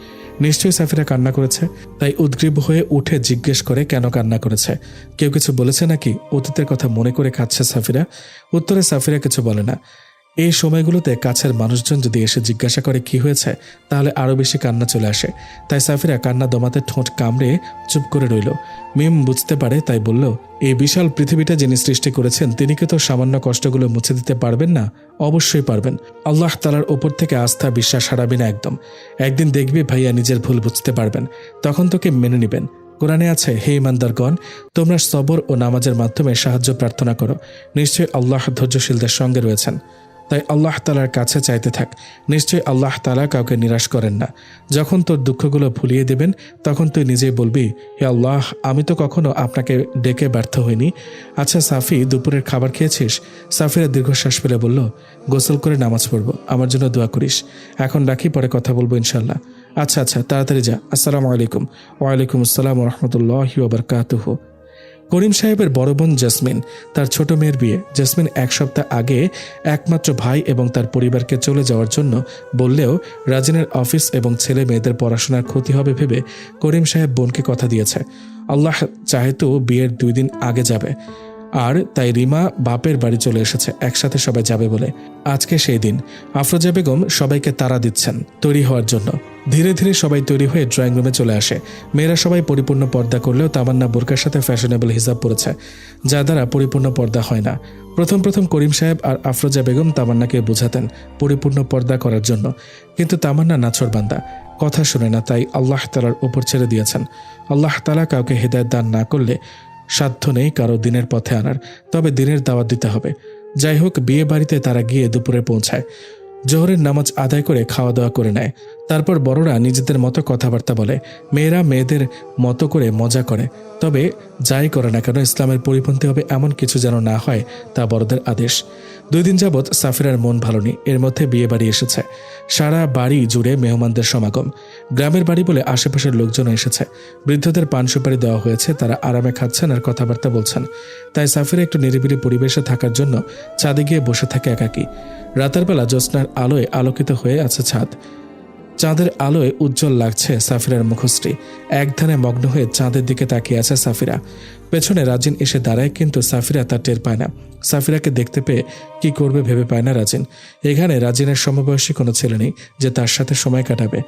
নিশ্চয়ই সাফিরা কান্না করেছে। তাই উদ্গ্রীব হয়ে উঠে জিজ্ঞেস করে কেন কান্না করেছে, কেউ কিছু বলেছে নাকি, অতীতের কথা মনে করে কাঁদছে সাফিরা। উত্তরে সাফিরা কিছু বলে না। এই সময়গুলোতে কাছের মানুষজন যদি এসে জিজ্ঞাসা করে কি হয়েছে, তাহলে আরও বেশি কান্না চলে আসে। তাই সাফিরা কান্না দমাতে ঠোঁট কামড়ে চুপ করে রইল। মিম বুঝতে পারে, তাই বলল, এই বিশাল পৃথিবীটা যিনি সৃষ্টি করেছেন তিনি কি তো সামান্য কষ্টগুলো মুছে দিতে পারবেন না? অবশ্যই পারবেন। আল্লাহ তাআলার ওপর থেকে আস্থা বিশ্বাস হারাবি না একদম। একদিন দেখবি ভাইয়া নিজের ভুল বুঝতে পারবেন, তখন তোকে মেনে নেবেন। কোরআনে আছে, হে ইমানদারগণ, তোমরা সবর ও নামাজের মাধ্যমে সাহায্য প্রার্থনা করো, নিশ্চয়ই আল্লাহ ধৈর্যশীলদের সঙ্গে রয়েছেন। তাই আল্লাহ তাআলার কাছে চাইতে থাক, নিশ্চয়ই আল্লাহ তাআলা কাউকে নিরাশ করেন না। যখন তোর দুঃখগুলো ভুলিয়ে দেবেন তখন তুই নিজেই বলবি, হে আল্লাহ, আমি তো কখনো আপনাকে ডেকে ব্যর্থ হইনি। আচ্ছা সাফি, দুপুরের খাবার খেয়েছিস? সাফিরা দীর্ঘশ্বাস ফেলে বলল, গোসল করে নামাজ পড়ব, আমার জন্য দোয়া করিস। এখন রাখি, পরে কথা বলবো ইনশাল্লাহ। আচ্ছা আচ্ছা, তাড়াতাড়ি যা। আসসালামু আলাইকুম। ওয়ালাইকুম আসসালাম ওয়া রাহমাতুল্লাহি ওয়া বারাকাতুহু। করিম সাহেবের বড় বোন জেসমিন, তার ছোট মেয়ের বিয়ে। জেসমিন এক সপ্তাহ আগে একমাত্র ভাই এবং তার পরিবারকে চলে যাওয়ার জন্য বললেও রাজিনের অফিস এবং ছেলে মেয়েদের পড়াশোনার ক্ষতি হবে ভেবে করিম সাহেব বোনকে কথা দিয়েছে। আল্লাহ চাহেতো বিয়ের 2 দিন আগে যাবে, আর তাই রিমা বাপের বাড়ি চলে এসেছে একসাথে সবাই যাবে বলে। আজকে সেই দিন। আফরোজা বেগম সবাইকে তাড়া দিচ্ছেন তৈরি হওয়ার জন্য। ধীরে ধীরে সবাই তৈরি হয়ে ড্রয়িং রুমে চলে আসে। মেয়েরা সবাই পরিপূর্ণ পর্দা করলেও তামান্না বোরকার সাথে ফ্যাশনেবল হিজাব পরেছে, যা দ্বারা পরিপূর্ণ পর্দা হয় না। প্রথম প্রথম করিম সাহেব আর আফরোজা বেগম তামান্নাকে বোঝাতেন পরিপূর্ণ পর্দা করার জন্য, কিন্তু তামান্না নাছোড়বান্দা, কথা শুনে না, তাই আল্লাহ তাআলার উপর ছেড়ে দিয়েছেন। আল্লাহ তাআলা কাউকে হেদায়েত দান না করলে সাধ্য নেই কারো দিনের পথে আনার, তবে দিনের দাওয়াত দিতে হবে। যাই হোক, বিয়ে বাড়িতে তারা গিয়ে দুপুরে পৌঁছায়। জোহরের নামাজ আদায় করে খাওয়া দাওয়া করে নেয়। তারপর বড়রা নিজেদের মতো কথাবার্তা বলে, মেয়েরা মেয়েদের মতো করে মজা করে। তবে যাই করে না কেন ইসলামের পরিপন্থী হবে এমন কিছু যেন না হয়, তা বড়দের আদেশ। 2 দিন যাবৎ সাফিরার মন ভালো নেই। এর মধ্যে বিয়ে বাড়ি এসেছে। সারা বাড়ি জুড়ে মেহমানদের সমাগম। গ্রামের বাড়ি বলে আশেপাশের লোকজন এসেছে। বৃদ্ধদের পান সুপারি দেওয়া হয়েছে, তারা আরামে খাচ্ছেন আর কথাবার্তা বলছেন। তাই সাফিরা একটু নিরিবিলি পরিবেশে থাকার জন্য ছাদে গিয়ে বসে থাকে একাকী। রাতের বেলা জ্যোৎস্নার আলোয় আলোকিত হয়ে আছে ছাদ। চাঁদের আলোয় উজ্জ্বল লাগছে সাফিরার মুখশ্রী। এক ধ্যানে মগ্ন হয়ে চাঁদের দিকে তাকিয়ে আছে সাফিরা। পেছনে রাজিন এসে দাঁড়ায়, কিন্তু সাফিরা তার টের পায় না। সাফিরাকে দেখতে পেয়ে কি করবে ভেবে পায় না রাজিন। এখানে রাজিনের সমবয়সী কোনো ছেলে নেই যে তার সাথে সময় কাটাবে।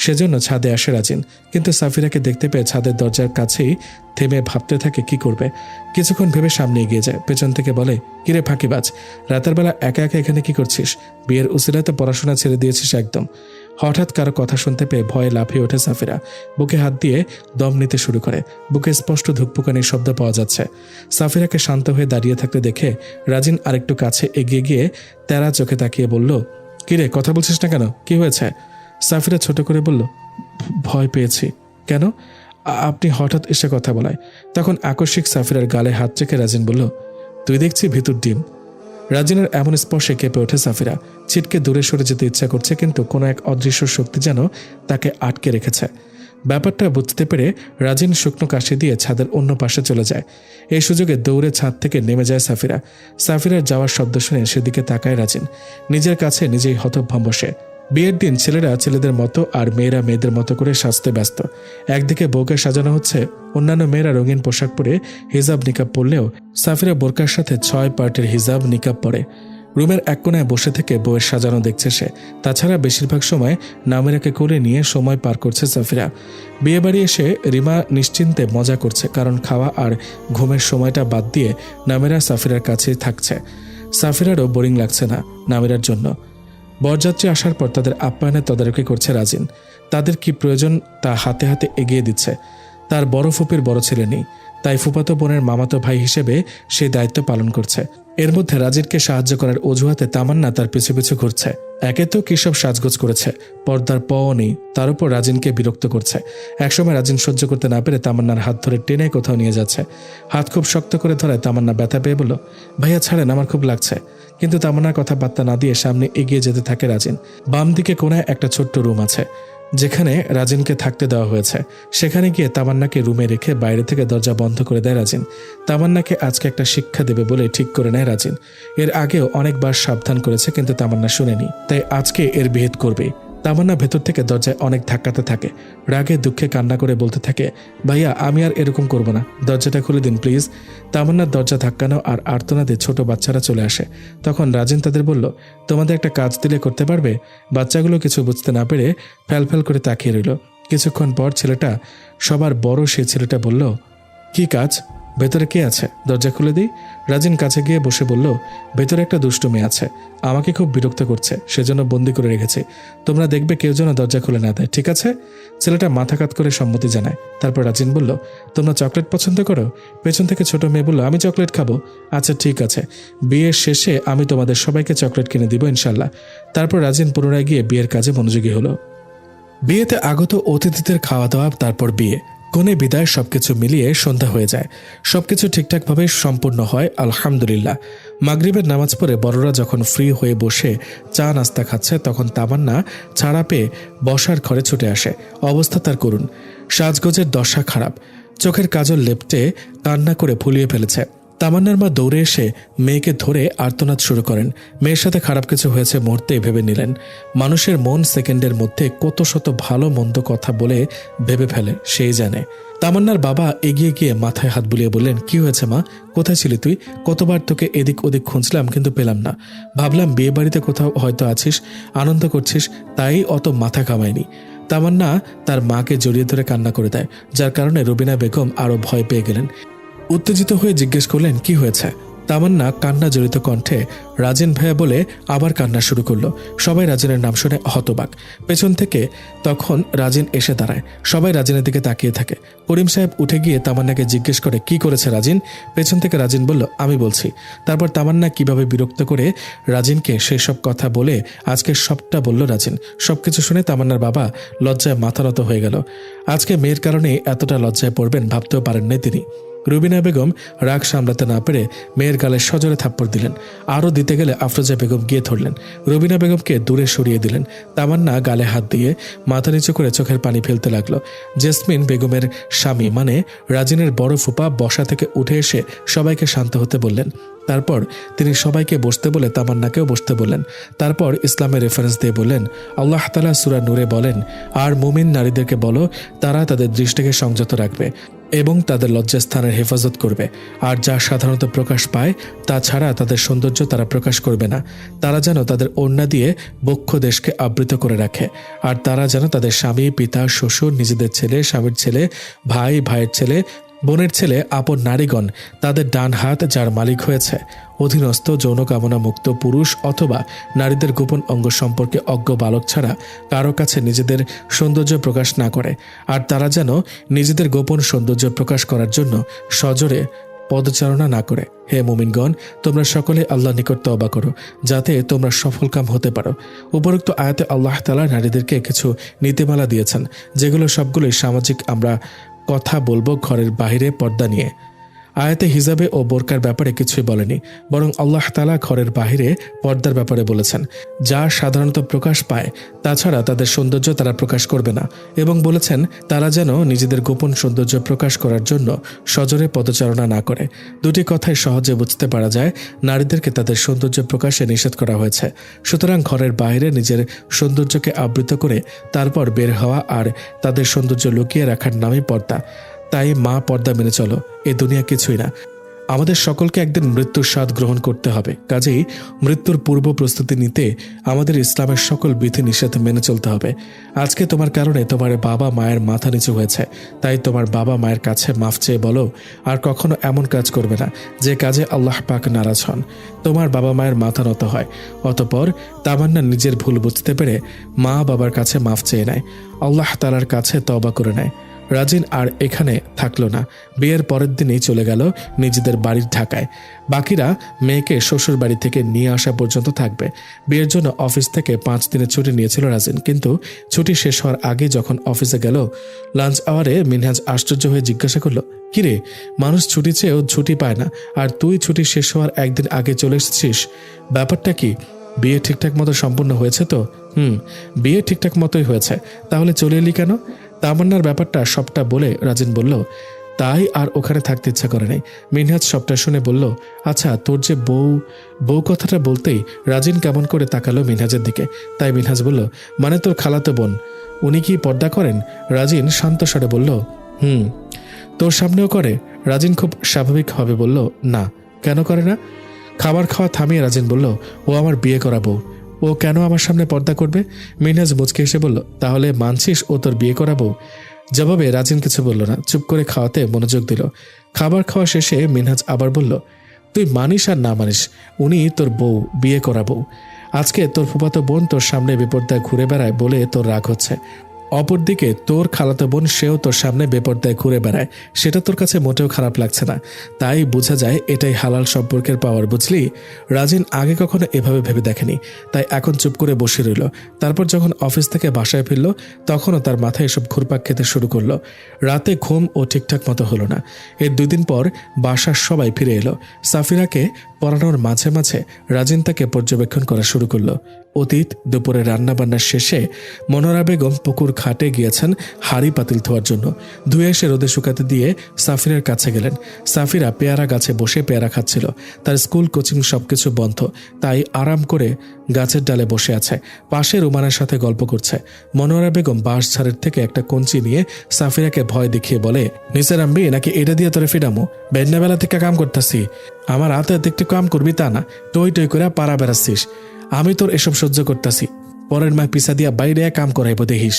সেজন্য ছাদে আসে রাজিন, কিন্তু সাফিরাকে দেখতে পেয়ে ছাদের দরজার কাছেই থেমে ভাবতে থাকে কি করবে। কিছুক্ষণ ভেবে সামনে এগিয়ে যায়। পেছন থেকে বলে, কিরে ফাঁকিবাজ, রাতের বেলা একা একা এখানে কি করছিস? বিয়ের উসিলাতে পড়াশোনা ছেড়ে দিয়েছিস একদম। হঠাৎ কারো কথা শুনতে পেয়ে ভয়ে লাফিয়ে ওঠে সাফিরা। বুকে হাত দিয়ে দম নিতে শুরু করে। বুকে স্পষ্ট ধুকপুকানির শব্দ পাওয়া যাচ্ছে। সাফিরাকে শান্ত হয়ে দাঁড়িয়ে থাকতে দেখে রাজিন আরেকটু কাছে এগিয়ে গিয়ে তেরা চোখে তাকিয়ে বলল, কিরে, কথা বলছিস না কেন? কি হয়েছে? সাফিরা ছোট করে বলল, ভয় পেয়েছি। কেন? আপনি হঠাৎ এসে কথা বলায়। তখন আকস্মিক সাফিরার গালে হাত রেখে রাজিন বলল, তুই দেখছি ভিতর ডিম। রাজিনের এমন স্পর্শে কেঁপে ওঠে সাফিরা। ছিটকে দূরে সরে যেতে ইচ্ছা করছে, কিন্তু কোনো এক অদৃশ্য শক্তি যেন তাকে আটকে রেখেছে। ব্যাপারটা বুঝতে পেরে রাজিন শুকনো কাশি দিয়ে ছাদের অন্য পাশে চলে যায়। এই সুযোগে দৌড়ে ছাদ থেকে নেমে যায় সাফিরা। সাফিরার যাওয়ার শব্দ শুনে সেদিকে তাকায় রাজিন। নিজের কাছে নিজেই হতভম্ব সে। বিয়ের দিন ছেলেরা ছেলেদের মতো আর মেয়েরা মেয়েদের মতো করে সাজতে ব্যস্ত। একদিকে বউকে সাজানো হচ্ছে, অন্যান্য মেয়েরা রঙিন পোশাক পরে হিজাব নিকাব পরলেও সাফিরা বোরকার সাথে 6 পার্টের হিজাব নিকাব পরে। রুমের এক কোনায় বসে থেকে বউয়ের সাজানো দেখছে সে। তাছাড়া বেশিরভাগ সময় নামেরাকে কোলে নিয়ে সময় পার করছে সাফিরা। বিয়ে বাড়ি এসে রিমা নিশ্চিন্তে মজা করছে, কারণ খাওয়া আর ঘুমের সময়টা বাদ দিয়ে নামেরা সাফিরার কাছেই থাকছে। সাফিরারও বোরিং লাগছে না নামেরার জন্য। বরযাত্রী আসার পর তাদের আপ্যায়নের তদারকি করছে রাজিন। তাদের কি প্রয়োজন তা হাতে হাতে এগিয়ে দিচ্ছে। তার বড় ফুপির বড় ছেলে নেই, তাই ফুফাতো বোনের মামাতো ভাই হিসেবে সেই দায়িত্ব পালন করছে। এর মধ্যে রাজিনকে সাহায্য করার অজুহাতে তামান্না তার পিছু পিছু ঘুরছে। একে তো কি সব সাজগোজ করেছে, পর্দার পও নেই, তার উপর রাজিনকে বিরক্ত করছে। একসময় রাজিন সহ্য করতে না পেরে তামান্নার হাত ধরে টেনে কোথাও নিয়ে যাচ্ছে। হাত খুব শক্ত করে ধরায় তামান্না ব্যথা পেয়ে বলল, ভাইয়া ছাড়েন, আমার খুব লাগছে। কিন্তু তামান্নার কথা পাত্তা না দিয়ে সামনে এগিয়ে যেতে থাকে রাজিন। বাম দিকে কোনায় একটা ছোট্ট রুম আছে, যেখানে রাজিনকে থাকতে দেওয়া হয়েছে। সেখানে গিয়ে তামান্নাকে রুমে রেখে বাইরে থেকে দরজা বন্ধ করে দেয় রাজিন। তামান্নাকে আজকে একটা শিক্ষা দেবে বলে ঠিক করে নেয় রাজিন। এর আগেও অনেকবার সাবধান করেছে, কিন্তু তামান্না শুনেনি, তাই আজকে এর বিহিত করবে। তামান্না ভেতর থেকে দরজায় অনেক ধাক্কাতে থাকে, রাগে দুঃখে কান্না করে বলতে থাকে, ভাইয়া আমি আর এরকম করব না, দরজাটা খুলে দিন প্লিজ। তামান্নার দরজা ধাক্কানো আর আর্তনাদে ছোট বাচ্চারা চলে আসে। তখন রাজিন তাদের বলল, তোমাদের একটা কাজ দিলে করতে পারবে? বাচ্চাগুলো কিছু বুঝতে না পেরে ফ্যাল করে তাকিয়ে রইল। কিছুক্ষণ পর ছেলেটা, সবার বড় সেই ছেলেটা বলল, কি কাজ? ভেতরে কে আছে? দরজা খুলে দিই। রাজিন কাছে গিয়ে বসে বলল, ভেতরে একটা দুষ্টু মেয়ে আছে, আমাকে খুব বিরক্ত করছে, সেজন্য বন্দি করে রেখেছে। তোমরা দেখবে কেউ যেন দরজা খুলে না দেয়, ঠিক আছে? ছেলেটা মাথা কাত করে সম্মতি জানায়। তারপর রাজিন বলল, তোমরা চকলেট পছন্দ করো? পেছন থেকে ছোট মেয়ে বলল, আমি চকলেট খাবো। আচ্ছা ঠিক আছে, বিয়ের শেষে আমি তোমাদের সবাইকে চকলেট কিনে দিব ইনশাল্লাহ। তারপর রাজিন পুনরায় গিয়ে বিয়ের কাজে মনোযোগী হলো। বিয়েতে আগত অতিথিদের খাওয়া দাওয়া, তারপর বিয়ে, কোণে বিদায়, সবকিছু মিলিয়ে সন্ধ্যা হয়ে যায়। সবকিছু ঠিকঠাকভাবে সম্পূর্ণ হয় আলহামদুলিল্লাহ। মাগরিবের নামাজ পড়ে বড়রা যখন ফ্রি হয়ে বসে চা নাস্তা খাচ্ছে, তখন তামান্না ছাড়া পেয়ে বসার ঘরে ছুটে আসে। অবস্থা তার করুণ, সাজগোজের দশা খারাপ, চোখের কাজল লেপটে কান্না করে ফুলিয়ে ফেলেছে। তামান্নার মা দৌড়ে এসে মেয়েকে ধরে আর্তনাদ শুরু করেন। মেয়ের সাথে খারাপ কিছু হয়েছে মুহূর্তেই ভেবে নিলেন। মানুষের মন সেকেন্ডের মধ্যে কত শত ভালো মন্দ কথা বলে ভেবে ফেলে, সেই জানে। তামান্নার বাবা এগিয়ে গিয়ে মাথায় হাত বুলিয়ে বললেন, কি হয়েছে মা? কোথায় ছিলি তুই? কতবার তোকে এদিক ওদিক খুঁজলাম কিন্তু পেলাম না। ভাবলাম বিয়ে বাড়িতে কোথাও হয়তো আছিস, আনন্দ করছিস, তাই অত মাথা কামায়নি। তামান্না তার মাকে জড়িয়ে ধরে কান্না করে দেয়, যার কারণে রুবিনা বেগম আরো ভয় পেয়ে গেলেন। উত্তেজিত হয়ে জিজ্ঞেস করলেন, কি হয়েছে? তামান্না কান্না জড়িত কণ্ঠে রাজিন ভাইয়া বলে আবার কান্না শুরু করলো। সবাই রাজিনের নাম শুনে হতবাক। পেছন থেকে তখন রাজিন এসে দাঁড়ায়। সবাই রাজিনের দিকে তাকিয়ে থাকে। করিম সাহেব উঠে গিয়ে তামান্নাকে জিজ্ঞেস করে, কি করেছে রাজিন? পেছন থেকে রাজিন বলল, আমি বলছি। তারপর তামান্না কিভাবে বিরক্ত করে রাজিনকে সেই সব কথা বলে আজকে সবটা বলল রাজিন। সবকিছু শুনে তামান্নার বাবা লজ্জায় মাথা নত হয়ে গেল। আজকে মেয়ের কারণে এতটা লজ্জায় পড়বেন ভাবতেও পারেননি তিনি। রুবিনা বেগম রাগ সামলাতে না পেরে মেয়ের গালে সজোরে থাপ্পড় দিলেন। আরও দিতে গেলে আফরোজা বেগম গিয়ে ধরলেন। রুবিনা বেগমকে দূরে সরিয়ে দিলেন। তামান্না গালে হাত দিয়ে মাথা নিচু করে চোখের পানি ফেলতে লাগলো। জেসমিন বেগমের স্বামী মানে রাজিনের বড় ফুপা বসা থেকে উঠে এসে সবাইকে শান্ত হতে বললেন। তারপর তিনি সবাইকে বসতে বলে তামান্নাকেও বসতে বললেন। তারপর ইসলামের রেফারেন্স দিয়ে বললেন, আল্লাহ তাআলা সূরা নূরে বলেন, আর মুমিন নারীদেরকে বলো তারা তাদের দৃষ্টিকে সংযত রাখবে এবং তাদের লজ্জাস্থানের হেফাজত করবে, আর যা সাধারণত প্রকাশ পায় তা ছাড়া তাদের সৌন্দর্য তারা প্রকাশ করবে না। তারা যেন তাদের ওড়না দিয়ে বক্ষ দেশকে আবৃত করে রাখে, আর তারা যেন তাদের স্বামী, পিতা, শ্বশুর, নিজেদের ছেলে, স্বামীর ছেলে, ভাই, ভাইয়ের ছেলে, বোনের ছেলে, আপন নারীগণ, তাদের ডান হাত যার মালিক হয়েছে, অধীনস্থ, যৌন কামনা মুক্ত পুরুষ অথবা নারীদের গোপন অঙ্গ সম্পর্কে অজ্ঞ বালক ছাড়া কারো কাছে নিজেদের সৌন্দর্য প্রকাশ না করে, আর তারা যেন নিজেদের গোপন সৌন্দর্য প্রকাশ করার জন্য সজোরে পদচারণা না করে। হে মুমিনগণ, তোমরা সকলে আল্লাহ নিকট তওবা করো যাতে তোমরা সফলকাম হতে পারো। উপরোক্ত আয়াতে আল্লাহ তাআলা নারীদেরকে কিছু নীতিমালা দিয়েছেন, যেগুলো সবগুলোই সামাজিক। আমরা কথা বলবো ঘরের বাইরে পর্দা নিয়ে। আয়াতে হিজাবে ও বোরকার ব্যাপারে কিছুই বলেনি, বরং আল্লাহ তাআলা ঘরের বাহিরে পর্দার ব্যাপারে বলেছেন, যা সাধারণত প্রকাশ পায়, তাছাড়া তাদের সৌন্দর্য তারা প্রকাশ করবে না, এবং বলেছেন তারা যেন নিজেদের গোপন সৌন্দর্য প্রকাশ করার জন্য সজোরে পদচারণা না করে। দুটি কথাই সহজে বুঝতে পারা যায়, নারীদেরকে তাদের সৌন্দর্য প্রকাশে নিষেধ করা হয়েছে। সুতরাং ঘরের বাইরে নিজের সৌন্দর্যকে আবৃত করে তারপর বের হওয়া আর তাদের সৌন্দর্য লুকিয়ে রাখার নামই পর্দা। তাই মা, পর্দা মেনে চলো, এ দুনিয়া কিছুই না। আমাদের সকলকে একদিন মৃত্যুর স্বাদ গ্রহণ করতে হবে, কাজেই মৃত্যুর পূর্ব প্রস্তুতি নিতে আমাদের ইসলামের সকল বিধি নিষেধ মেনে চলতে হবে। আজকে তোমার কারণে তোমার বাবা মায়ের মাথা নিচু হয়েছে, তাই তোমার বাবা মায়ের কাছে মাফ চেয়ে বলো, আর কখনো এমন কাজ করবে না যে কাজে আল্লাহ পাক নারাজ হন। তোমার বাবা মায়ের মাথা নত হয়। অতঃপর তামান্না নিজের ভুল বুঝতে পেরে মা বাবার কাছে মাফ চেয়ে নেয়, আল্লাহ তাআলার কাছে তওবা করে নেয়। রাজিন আর এখানে থাকলো না, বিয়ের পরের দিনেই চলে গেল নিজেদের বাড়ির ঢাকায়। বাকিরা মেয়েকে শ্বশুর বাড়ি থেকে নিয়ে আসা পর্যন্ত থাকবে। বিয়ের জন্য অফিস থেকে 5 দিনের ছুটি নিয়েছিল রাজিন, কিন্তু ছুটি শেষ হওয়ার আগে যখন অফিসে গেল, লাঞ্চ আওয়ারে মিনহাজ আশ্চর্য হয়ে জিজ্ঞাসা করলো, কিরে, মানুষ ছুটি চেয়েও ছুটি পায় না, আর তুই ছুটি শেষ হওয়ার একদিন আগে চলে এসেছিস, ব্যাপারটা কি? বিয়ে ঠিকঠাক মতো সম্পূর্ণ হয়েছে তো? বিয়ে ঠিকঠাক মতোই হয়েছে, তাহলে চলে এলি কেন? তামান্নার ব্যাপারটা সবটা বলে রাজিন বলল, তাই আর ওখানে থাকতে ইচ্ছা করে নাই। মিনহাজ সবটা শুনে বলল, আচ্ছা তোর যে বউ কথাটা বলতেই রাজিন কেমন করে তাকালো মিনহাজের দিকে। তাই মিনহাজ বলল, মানে তোর খালাতো বোন, উনি কি পর্দা করেন? রাজিন শান্ত স্বরে বলল, তোর সামনেও করে? রাজিন খুব স্বাভাবিকভাবে বলল, না। কেন করে না? খাবার খাওয়া থামিয়ে রাজিন বলল, ও আমার বিয়ে করা বউ, ও কেন আমার সামনে পর্দা করবে? মিনহাজ মুচকে এসে বলল, তাহলে মানছিস ও তোর বিয়ে করা বউ? জবাবে রাজিন কিছু বলল না, চুপ করে খাওয়াতে মনোযোগ দিল। খাবার খাওয়া শেষে মিনহাজ আবার বলল, তুই মানিস আর না মানিস, উনি তোর বউ, বিয়ে করা বউ। আজকে তোর ফুফাতো বোন তোর সামনে বেপরদায় ঘুরে বেড়ায় বলে তোর রাগ হচ্ছে। অপরদিকে তোর খালাতো বোন, সেও তোর সামনে বেপরদায় ঘুরে বেড়ায়, সেটা তোর কাছে মোটেও খারাপ লাগছে না। তাই বোঝা যায় এটাই হালাল সম্পর্কের পাওয়ার, বুঝলি? রাজিন আগে কখনো এভাবে ভেবে দেখেনি, তাই এখন চুপ করে বসে রইল। তারপর যখন অফিস থেকে বাসায় ফিরল, তখনও তার মাথায় এসব ঘুরপাক খেতে শুরু করলো। রাতে ঘুম ও ঠিকঠাক মতো হলো না। এর 2 দিন পর বাসার সবাই ফিরে এলো। সাফিরাকে পড়ানোর মাঝে মাঝে রাজিন তাকে পর্যবেক্ষণ করা শুরু করলো। অতীত দুপুরে রান্নাবান্নার শেষে মনোরা বেগম পুকুর ঘাটে গিয়েছেন হাড়ি পাতিল ধোয়ার জন্য। ধুয়ে এসে রোদে শুকাতে দিয়ে সাফিরার কাছে গেলেন। সাফিরা পেয়ারা গাছে বসে পেয়ারা খাচ্ছিল। তার স্কুল কোচিং সবকিছু বন্ধ, তাই আরাম করে গাছের ডালে বসে আছে। পাশে রুমানের সাথে গল্প করছে। মনোরা বেগম বাঁশ ঝাড়ের থেকে একটা কঞ্চি নিয়ে সাফিরাকে ভয় দেখিয়ে বলে, নিচের আম্বি নাকি এটা দিয়ে তোরে ফিডামো? বেন্নাবেলা থেকে কাম করতেছি, আমার হাতে একটু কাম করবি তা না, টই টই করে পাড়া বেড়াচ্ছিস। আমি তোর এসব সহ্য করতেছি, পরের মা পিছা দিয়া বাইরে কাম করাইব দেখিস।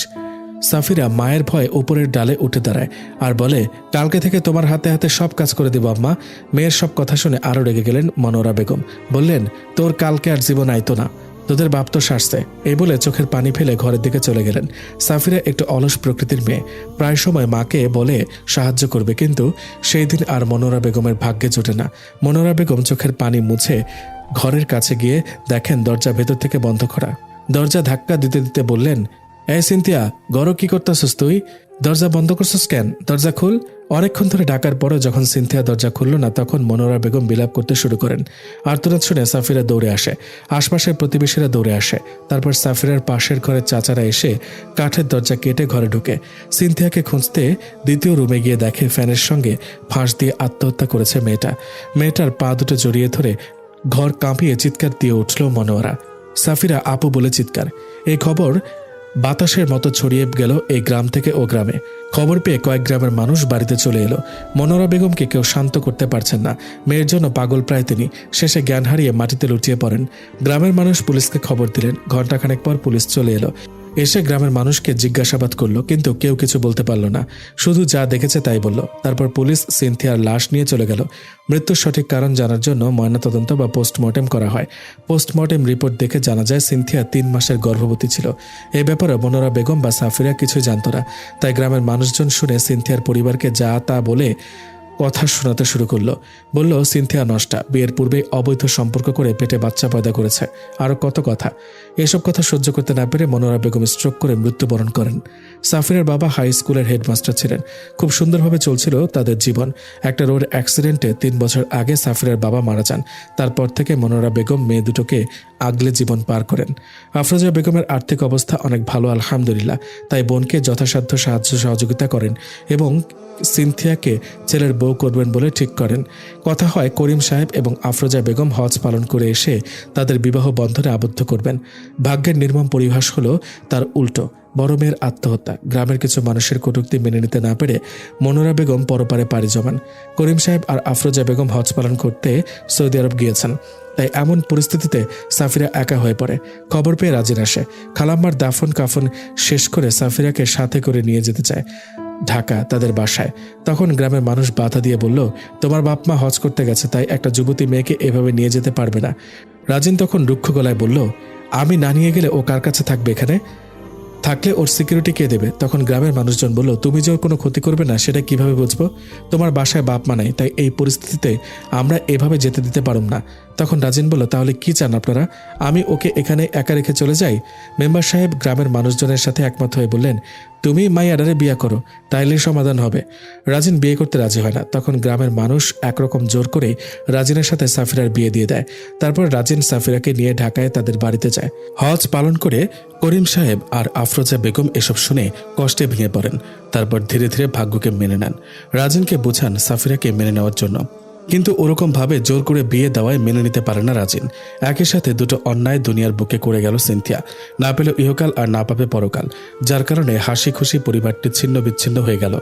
সাফিরা মায়ের ভয়ে উপরের ডালে উঠে দাঁড়ায় আর বলে, কালকে থেকে তোমার হাতে হাতে সব কাজ করে দেব আম্মা। মেয়ের সব কথা শুনে আরো রেগে গেলেন মনোরা বেগম। বললেন, তোর কালকে আর জীবন আইতো না, তোদের বাপ তো সারছে। এই বলে চোখের পানি ফেলে ঘরের দিকে চলে গেলেন। সাফিরা একটু অলস প্রকৃতির মেয়ে, প্রায় সময় মাকে বলে সাহায্য করবে, কিন্তু সেই দিন আর মনোরা বেগমের ভাগ্যে জোটে না। মনোরা বেগম চোখের পানি মুছে ঘরের কাছে গিয়ে দেখেন দরজা ভেতর থেকে বন্ধ করা। দরজা ধাক্কা দিতে দিতে বললেন, এই সিনথিয়া, গরো কি করতেছস তুই? দরজা বন্ধ করছস কেন? দরজা খুল। অনেকক্ষণ ধরে ডাকার পরও যখন সিনথিয়া দরজা খুলল না, তখন মনোরা বেগম বিলাপ করতে শুরু করেন। আর্তনাদ শুনে সাফিরা দৌড়ে আসে, আশপাশের প্রতিবেশীরা দৌড়ে আসে। তারপর সাফিরার পাশের ঘরের চাচারা এসে কাঠের দরজা কেটে ঘরে ঢুকে। সিনথিয়াকে খুঁজতে দ্বিতীয় রুমে গিয়ে দেখে ফ্যানের সঙ্গে ফাঁস দিয়ে আত্মহত্যা করেছে মেয়েটা। মেয়েটার পা দুটো জড়িয়ে ধরে ঘর কাঁপিয়ে চিৎকার দিয়ে উঠল মনোয়ারা। সাফিরা আপু বলে চিৎকার। এই খবর বাতাসের মতো ছড়িয়ে গেল এই গ্রাম থেকে ও গ্রামে। খবর পেয়ে কয়েক গ্রামের মানুষ বাড়িতে চলে এলো। মনোরা বেগমকে কেউ শান্ত করতে পারছেন না। মেয়ের জন্য পাগল প্রায় তিনি। শেষে জ্ঞান হারিয়ে মাটিতে লুটিয়ে পড়েন। গ্রামের মানুষ পুলিশকে খবর দিলেন। ঘণ্টাখানেক পর পুলিশ চলে এলো। এসে গ্রামের মানুষকে জিজ্ঞাসাবাদ করলো, কিন্তু কেউ কিছু বলতে পারল না, শুধু যা দেখেছে তাই বলল। তারপর পুলিশ সিনথিয়ার লাশ নিয়ে চলে গেল। মৃত্যুর সঠিক কারণ জানার জন্য ময়নাতদন্ত বা পোস্টমর্টেম করা হয়। পোস্টমর্টেম রিপোর্ট দেখে জানা যায় সিনথিয়া 3 মাসের গর্ভবতী ছিল। এই ব্যাপারে মনোরা বেগম বা সাফিরা কিছুই জানত না। তাই গ্রামের মানুষজন শুনে সিনথিয়ার পরিবারকে যা তা বলে কথা শোনাতে শুরু করলো। বলল, সিনথিয়া নষ্টা, বিয়ের পূর্বে অবৈধ সম্পর্ক করে পেটে বাচ্চা পয়দা করেছে, আরও কত কথা। এসব কথা সহ্য করতে না পেরে মনোরা বেগম স্ট্রোক করে মৃত্যুবরণ করেন। সাফিরের বাবা হাই স্কুলের হেডমাস্টার ছিলেন। খুব সুন্দরভাবে চলছিল তাদের জীবন। একটা রোড অ্যাক্সিডেন্টে 3 বছর আগে সাফিরের বাবা মারা যান। তারপর থেকে মনোরা বেগম মেয়ে দুটোকে আগলে জীবন পার করেন। আফরোজা বেগমের আর্থিক অবস্থা অনেক ভালো আলহামদুলিল্লাহ, তাই বোনকে যথাসাধ্য সাহায্য সহযোগিতা করেন এবং সিনথিয়াকে ছেলের বউ করবেন বলে ঠিক করেন। কথা হয় করিম সাহেব এবং আফরোজা বেগম হজ পালন করে এসে তাদের বিবাহ বন্ধনে আবদ্ধ করবেন। ভাগ্যের নির্মম পরিহাস হলো তার উল্টো, বড় মেয়ের আত্মহত্যা। গ্রামের কিছু মানুষের কটূক্তি মেনে নিতে না পেরে মনোরা বেগম পরপারে পাড়ি জমান। করিম সাহেব আর আফরোজা বেগম হজ পালন করতে সৌদি আরব গিয়েছেন। তাই এমন পরিস্থিতিতে সাফিরা একা হয়ে পড়ে। খবর পেয়ে রাজিন আসে। খালাম্মার দাফন কাফন শেষ করে সাফিরাকে সাথে করে নিয়ে যেতে চায় ঢাকা তাদের বাসায়। তখন গ্রামের মানুষ বাধা দিয়ে বলল, তোমার বাপমা হজ করতে গেছে, তাই একটা যুবতী মেয়েকে এভাবে নিয়ে যেতে পারবে না। রাজিন তখন রুক্ষ গলায় বলল, আমি না নিয়ে গেলে ও কার কাছে থাকবে? এখানে থাকলে ওর সিকিউরিটি কে দেবে? তখন গ্রামের মানুষজন বলল, তুমি যে ওর কোনো ক্ষতি করবে না সেটা কিভাবে বুঝবো? তোমার বাসায় বাপ মা নাই, তাই এই পরিস্থিতিতে আমরা এভাবে যেতে দিতে পারুম না। তখন রাজিন বলল, তাহলে কি চান আপনারা? আমি ওকে এখানে একা রেখে চলে যাই? মেম্বার সাহেব গ্রামের মানুষজনের সাথে একমত হয়ে বললেন, তুমি মাইয়াডারে বিয়ে করো, তাইলে সমাধান হবে। রাজিন বিয়ে করতে রাজি হয় না। তখন গ্রামের মানুষ একরকম জোর করে রাজিনের সাথে সাফিরার বিয়ে দিয়ে দেয়। তারপর রাজিন সাফিরাকে নিয়ে ঢাকায় তাদের বাড়িতে যায়। হজ পালন করে করিম সাহেব আর আফরোজা বেগম এসব শুনে কষ্টে ভেঙে পড়েন। তারপর ধীরে ধীরে ভাগ্যকে মেনে নেন। রাজিনকে বুঝান সাফিরাকে মেনে নেওয়ার জন্য, কিন্তু ওরকম ভাবে জোর করে বিয়ে দেওয়ায় মেনে নিতে পারে না রাজিন। একই সাথে দুটো অন্যায় দুনিয়ার বুকে করে গেল সিনথিয়া। না পেল ইহকাল আর না পাবে পরকাল, যার কারণে হাসি খুশি পরিবারটি ছিন্ন বিচ্ছিন্ন হয়ে গেল।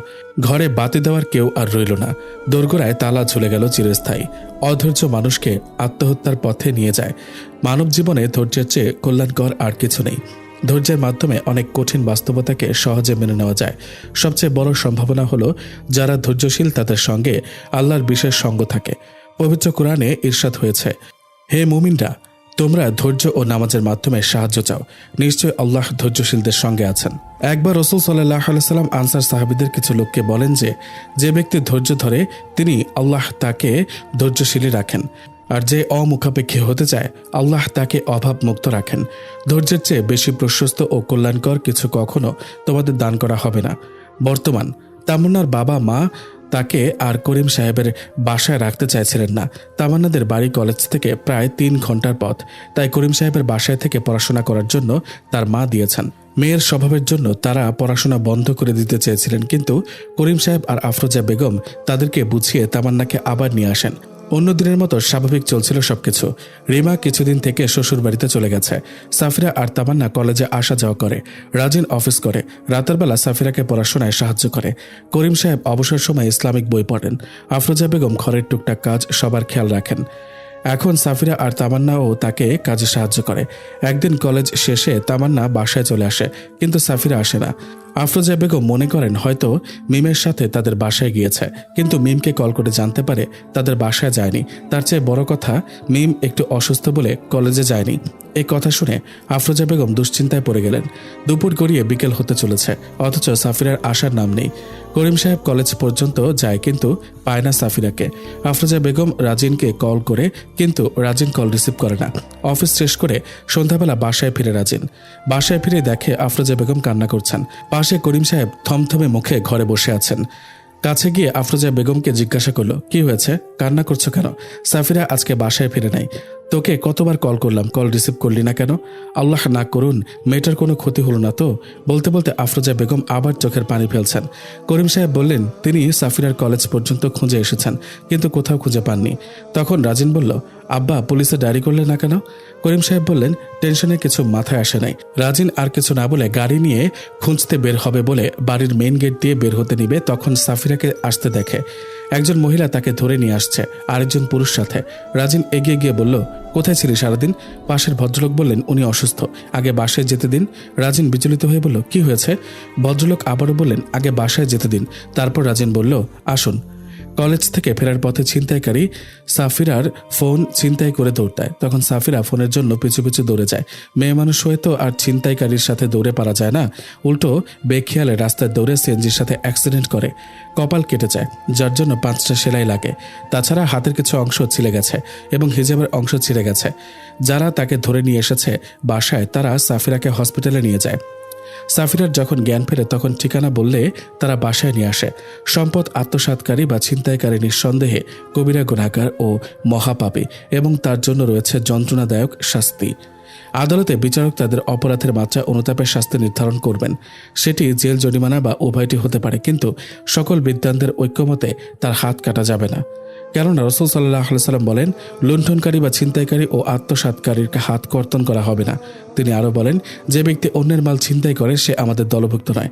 ঘরে বাতি দেওয়ার কেউ আর রইল না। দোরগোড়ায় তালা ঝুলে গেল চিরস্থায়ী। অধৈর্য মানুষকে আত্মহত্যার পথে নিয়ে যায়। মানব জীবনে ধৈর্যের চেয়ে কল্যাণকর আর কিছু নেই। ধৈর্যের মাধ্যমে অনেক কঠিন বাস্তবতাকে সহজে মেনে নেওয়া যায়। সবচেয়ে বড় সম্ভাবনা হলো যারা ধৈর্যশীল তাদের সঙ্গে আল্লাহর বিশেষ সঙ্গ থাকে। পবিত্র কোরআনে ইরশাদ হয়েছে, হে মুমিনরা, তোমরা ধৈর্য ও নামাজের মাধ্যমে সাহায্য চাও, নিশ্চয় আল্লাহ ধৈর্যশীলদের সঙ্গে আছেন। একবার রাসূল সাল্লাল্লাহু আলাইহি সাল্লাম আনসার সাহাবীদের কিছু লোককে বলেন যে ব্যক্তি ধৈর্য ধরে তিনি আল্লাহ তাকে ধৈর্যশীলই রাখেন, আর যে অমুখাপেক্ষী হতে চায় আল্লাহ তাকে অভাব মুক্ত রাখেন। ধৈর্যের চেয়ে বেশি প্রশস্ত ও কল্যাণকর কিছু কখনো তোমাদের দান করা হবে না। বর্তমান তামান্নার বাবা মা তাকে আর করিম সাহেবের বাসায় রাখতে চাইছিলেন না। তামান্নাদের বাড়ি কলেজ থেকে প্রায় 3 ঘন্টার পথ, তাই করিম সাহেবের বাসায় থেকে পড়াশোনা করার জন্য তার মা দিয়েছেন। মেয়ের স্বভাবের জন্য তারা পড়াশোনা বন্ধ করে দিতে চেয়েছিলেন, কিন্তু করিম সাহেব আর আফরোজা বেগম তাদেরকে বুঝিয়ে তামান্নাকে আবার নিয়ে আসেন। অন্য দিনের মতো স্বাভাবিক চলছিল সবকিছু। রিমা কিছুদিন থেকে শ্বশুর বাড়িতে চলে গেছে। সাফিরা আর তামান্না কলেজে আসা যাওয়া করে। রাজিন অফিস করে। রাতের বেলা সাফিরাকে পড়াশোনায় সাহায্য করে। করিম সাহেব অবসর সময় ইসলামিক বই পড়েন। আফরোজা বেগম ঘরের টুকটাক কাজ সবার খেয়াল রাখেন। এখন সাফিরা আর তামান্নাও তাকে কাজে সাহায্য করে। একদিন কলেজ শেষে তামান্না বাসায় চলে আসে, কিন্তু সাফিরা আসে না। আফরোজা বেগম মনে করেন হয়তো মিমের সাথে তাদের বাসায় গিয়েছে, কিন্তু মিমকে কল করে জানতে পারে তাদের বাসায় যায়নি। তার চেয়ে বড় কথা, মিম একটু অসুস্থ বলে কলেজে যায়নি। এই কথা শুনে আফরোজা বেগম দুশ্চিন্তায় পড়ে গেলেন। দুপুর গড়িয়ে বিকেল হতে চলেছে, অথচ সাফিরার আসার নাম নেই। করিম সাহেব কলেজ পর্যন্ত যায়, কিন্তু পায় না সাফিরাকে। আফরোজা বেগম রাজিনকে কল করে, কিন্তু রাজিন কল রিসিভ করে না। অফিস শেষ করে সন্ধ্যাবেলা বাসায় ফিরে রাজিন। বাসায় ফিরে দেখে আফরোজা বেগম কান্না করছেন। পাশে করিম সাহেব থমথমে মুখে ঘরে বসে আছেন। কাছে গিয়ে আফরোজা বেগমকে জিজ্ঞাসা করলো, কি হয়েছে, কান্না করছো কেন? সাফিরা আজকে বাসায় ফিরে নাই। তোকে কতবার কল করলাম, কল রিসিভ করলি না কেন? আল্লাহ না করুন মেয়েটার কোনো ক্ষতি হলো না তো? বলতে বলতে আফরোজা বেগম আবার চোখের পানি ফেলছেন। করিম সাহেব বললেন তিনি সাফিরার কলেজ পর্যন্ত খুঁজে এসেছেন, কিন্তু কোথাও খুঁজে পাননি। তখন রাজিন বলল, আব্বা পুলিশে ডায়েরি করলে না কেন? করিম সাহেব বললেন, টেনশনে কিছু মাথায় আসে নাই। রাজিন আর কিছু না বলে গাড়ি নিয়ে খুঁজতে বের হবে বলে বাড়ির মেইন গেট দিয়ে বের হতে নিবে, তখন সাফিরাকে আসতে দেখে। একজন মহিলা তাকে ধরে নিয়ে আসছে আরেকজন পুরুষ সাথে। রাজিন এগিয়ে গিয়ে বলল, কোথায় ছিলি সারাদিন? পাশের ভদ্রলোক বললেন, উনি অসুস্থ, আগে বাসায় যেতে দিন। রাজিন বিচলিত হয়ে বলল, কি হয়েছে? ভদ্রলোক আবারও বললেন, আগে বাসায় যেতে দিন। তারপর রাজিন বলল, আসুন। কলেজ থেকে ফেরার পথে ছিনতাইকারী সাফিরার ফোন ছিনতাই করে দৌড় দেয়। তখন সাফিরা ফোনের জন্য পিছু পিছু দৌড়ে যায়। মেয়ে মানুষ হয়ে তো আর ছিনতাইকারীর সাথে দৌড়ে পারা যায় না। উল্টো বেখেয়ালে রাস্তায় দৌড়ে সিএনজির সাথে অ্যাক্সিডেন্ট করে কপাল কেটে যায়, যার জন্য 5টা সেলাই লাগে। তাছাড়া হাতের কিছু অংশ ছিলে গেছে এবং হিজাবের অংশ ছিঁড়ে গেছে। যারা তাকে ধরে নিয়ে এসেছে বাসায়, তারা সাফিরাকে হসপিটালে নিয়ে যায়। সাফিরার যখন জ্ঞান ফেরে তখন ঠিকানা বললে তারা বাসায় নিয়ে আসে। সম্পদ আত্মসাৎকারী বা ছিনতাইকারী নিঃসন্দেহে কবিরা গুনাহগার ও মহাপাপী, এবং তার জন্য রয়েছে যন্ত্রণাদায়ক শাস্তি। আদালতে বিচারক তাদের অপরাধের মাত্রা অনুতাপের শাস্তি নির্ধারণ করবেন। সেটি জেল, জরিমানা বা উভয়টি হতে পারে, কিন্তু সকল বিদ্বানদের ঐক্যমতে তার হাত কাটা যাবে না। কেননা রাসূল সাল্লাল্লাহু আলাইহি সাল্লাম বলেন, লুণ্ঠনকারী বা ছিনতাইকারী ও আত্মসাৎকারীর হাত কর্তন করা হবে না। তিনি আরও বলেন, যে ব্যক্তি অন্যের মাল ছিনতাই করে সে আমাদের দলভুক্ত নয়।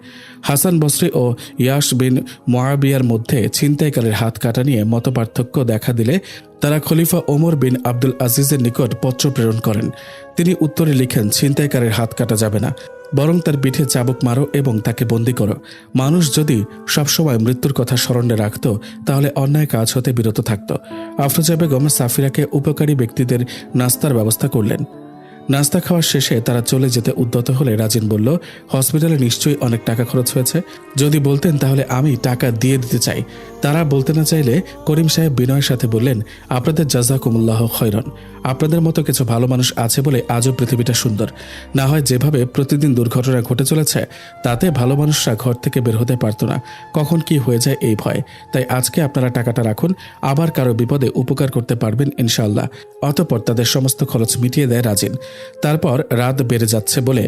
হাসান বসরি ও ইয়াস বিন মুআবিয়ার মধ্যে ছিনতাইকারীর হাত কাটা নিয়ে মতপার্থক্য দেখা দিলে তারা খলিফা ওমর বিন আব্দুল আজিজের নিকট পত্র প্রেরণ করেন। তিনি উত্তরে লিখেন, ছিনতাইকারীর হাত কাটা যাবে না, বরং তার পিঠে চাবুক মারো এবং তাকে বন্দী করো। মানুষ যদি সবসময় মৃত্যুর কথা স্মরণে রাখত, তাহলে অন্যায় কাজ হতে বিরত থাকত। আফরোজা বেগম সাফিরাকে উপকারী ব্যক্তিদের নাস্তার ব্যবস্থা করলেন। নাস্তা খাওয়ার শেষে তারা চলে যেতে উদ্যত হলে রাজিন বলল, হসপিটালে নিশ্চয়ই অনেক টাকা খরচ হয়েছে, যদি বলতেন তাহলে আমি টাকা দিয়ে দিতে চাই। তারা বলতে না চাইলে করিম সাহেব বিনয়ের সাথে বললেন, আপনাদের জাযাকুমুল্লাহ খৈরন। আপনাদের মতো কিছু ভালো মানুষ আছে বলে আজও পৃথিবীটা সুন্দর। না হয় যেভাবে প্রতিদিন দুর্ঘটনা ঘটে চলেছে তাতে ভালো মানুষরা ঘর থেকে বের হতে পারত না, কখন কি হয়ে যায় এই ভয়। তাই আজকে আপনারা টাকাটা রাখুন, আবার কারো বিপদে উপকার করতে পারবেন ইনশাআল্লাহ। অতঃপর তাদের সমস্ত খরচ মিটিয়ে দেয় রাজিন। তারপর রাত বেড়ে যাচ্ছে বলে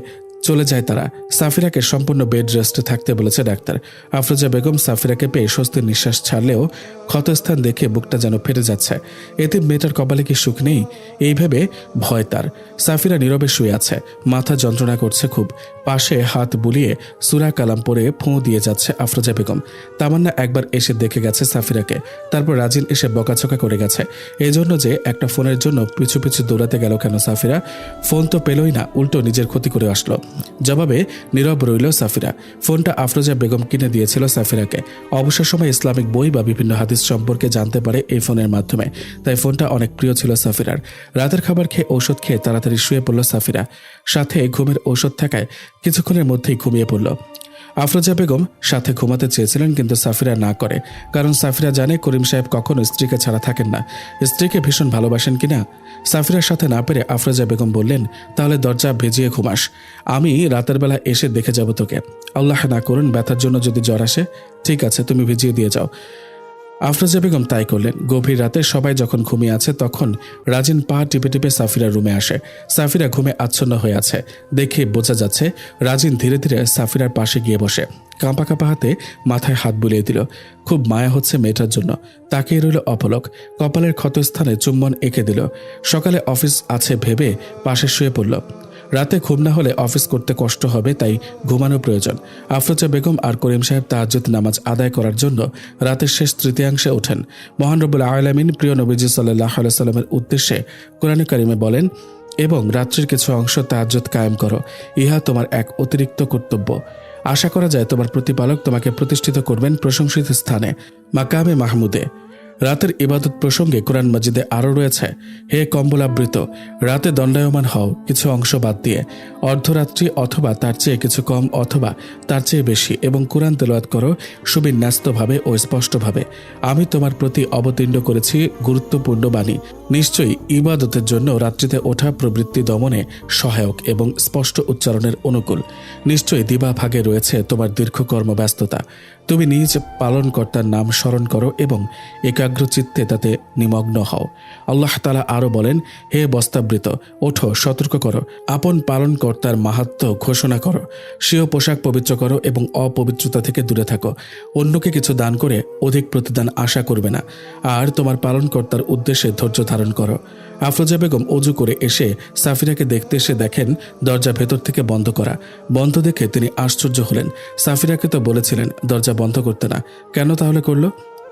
চলে যায় তারা। সাফিরাকে সম্পূর্ণ বেড রেস্টে থাকতে বলেছে ডাক্তার। আফরোজা বেগম সাফিরাকে পেয়ে স্বস্তির নিঃশ্বাস ছাড়লেও ক্ষতস্থান দেখে বুকটা যেন ফেটে যাচ্ছে। এতে মেয়েটার কপালে কি সুখ নেই, এই ভেবে ভয় তার। সাফিরা নীরবে শুয়ে আছে, মাথা যন্ত্রণা করছে খুব। পাশে হাত বুলিয়ে সূরা কালাম পড়ে ফোঁ দিয়ে যাচ্ছে আফরোজা বেগম। তামান্না একবার এসে দেখে গেছে সাফিরাকে, তারপর রাজিন এসে বকাঝকা করে গেছে এজন্য যে একটা ফোনের জন্য পিছু পিছু দৌড়াতে গেল কেন সাফিরা। ফোন তো পেলই না, উল্টো নিজের ক্ষতি করে আসলো। জবাবে নীরব রইল সাফিরা। ফোনটা আফরোজা বেগম কিনে দিয়েছিল সাফিরাকে। অবসর সময় ইসলামিক বই বা বিভিন্ন হাদিস সম্পর্কে জানতে পারে এই ফোনের মাধ্যমে, তাই ফোনটা অনেক প্রিয় ছিল সাফিরার। রাতের খাবার খেয়ে ঔষধ খেয়ে তাড়াতাড়ি শুয়ে পড়ল সাফিরা। সাথে ঘুমের ঔষধ থাকায় কিছুক্ষণের মধ্যেই ঘুমিয়ে পড়ল। আফরোজা বেগম সাথে ঘুমাতে চেয়েছিলেন, কিন্তু সাফিরা না করে, কারণ সাফিরা জানে করিম সাহেব কখনো স্ত্রীকে ছাড়া থাকেন না, স্ত্রীকে ভীষণ ভালোবাসেন কিনা। সাফিরার সাথে না পেরে আফরোজা বেগম বললেন, তাহলে দরজা ভেজিয়ে ঘুমাস, আমি রাতের বেলা এসে দেখে যাব তোকে। আল্লাহ না করুন ব্যথার জন্য যদি জ্বর আসে। ঠিক আছে, তুমি ভিজিয়ে দিয়ে যাও। আফরোজা বেগম তাই করলেন। গভীর রাতে সবাই যখন ঘুমিয়ে আছে তখন রাজিন পা টিপে টিপে সাফিরার রুমে আসে। সাফিরা ঘুমে আচ্ছন্ন হয়ে আছে দেখে বোঝা যাচ্ছে। রাজিন ধীরে ধীরে সাফিরার পাশে গিয়ে বসে কাঁপা কাঁপা হাতে মাথায় হাত বুলিয়ে দিল। খুব মায়া হচ্ছে মেয়েটার জন্য। তাকিয়ে রইল অপলক, কপালের ক্ষতস্থানে চুম্বন এঁকে দিল। সকালে অফিস আছে ভেবে পাশে শুয়ে পড়ল। রাতে ঘুম না হলে অফিস করতে কষ্ট হবে, তাই ঘুমানো প্রয়োজন। আফরোজা বেগম আর করিম সাহেব তাহাজ্জুদ নামাজ আদায় করার জন্য রাতের শেষ তৃতীয়াংশে ওঠেন। মহান রব্বুল আলামিন প্রিয় নবীজি সাল্লাল্লাহু আলাইহি সাল্লামের উদ্দেশ্যে কোরআনে কারিমে বলেন, এবং রাত্রির কিছু অংশ তাহাজ্জুদ কায়েম করো, ইহা তোমার এক অতিরিক্ত কর্তব্য। আশা করা যায় তোমার প্রতিপালক তোমাকে প্রতিষ্ঠিত করবেন প্রশংসিত স্থানে, মাকামে মাহমুদে। রাতের ইবাদত প্রসঙ্গে কোরআন মাজিদে আরও রয়েছে, হে কম্বলাবৃত, রাতে দণ্ডায়মান হও কিছু অংশ বাদ দিয়ে, অর্ধরাত্রি অথবা তার চেয়ে কিছু কম অথবা তার চেয়ে বেশি, এবং কোরআন তেলাওয়াত করো সুবিন্যস্তভাবে ও স্পষ্টভাবে। আমি তোমার প্রতি অবতীর্ণ করেছি গুরুত্বপূর্ণ বাণী। নিশ্চয়ই ইবাদতের জন্য রাত্রিতে ওঠা প্রবৃত্তি দমনে সহায়ক এবং স্পষ্ট উচ্চারণের অনুকূল। নিশ্চয়ই দিবা ভাগে রয়েছে তোমার দীর্ঘ কর্মব্যস্ততা। তুমি নিজ পালনকর্তার নাম স্মরণ করো এবং একাগ্র চিত্তে তাতে নিমগ্ন হও। আল্লাহ তাআলা আরও বলেন, হে বস্তাবৃত, ওঠো, সতর্ক করো, আপন পালনকর্তার মাহাত্ম্য ঘোষণা করো, স্বীয় পোশাক পবিত্র করো এবং অপবিত্রতা থেকে দূরে থাকো। অন্যকে কিছু দান করে অধিক প্রতিদান আশা করবে না, আর তোমার পালনকর্তার উদ্দেশ্যে ধৈর্য ধারণ করো। আফরোজা বেগম অজু করে এসে সাফিরাকে দেখতে এসে দেখেন দরজা ভেতর থেকে বন্ধ করা। বন্ধ দেখে তিনি আশ্চর্য হলেন। সাফিরাকে তো বলেছিলেন দরজা বন্ধ করতে না, কেন তাহলে করল?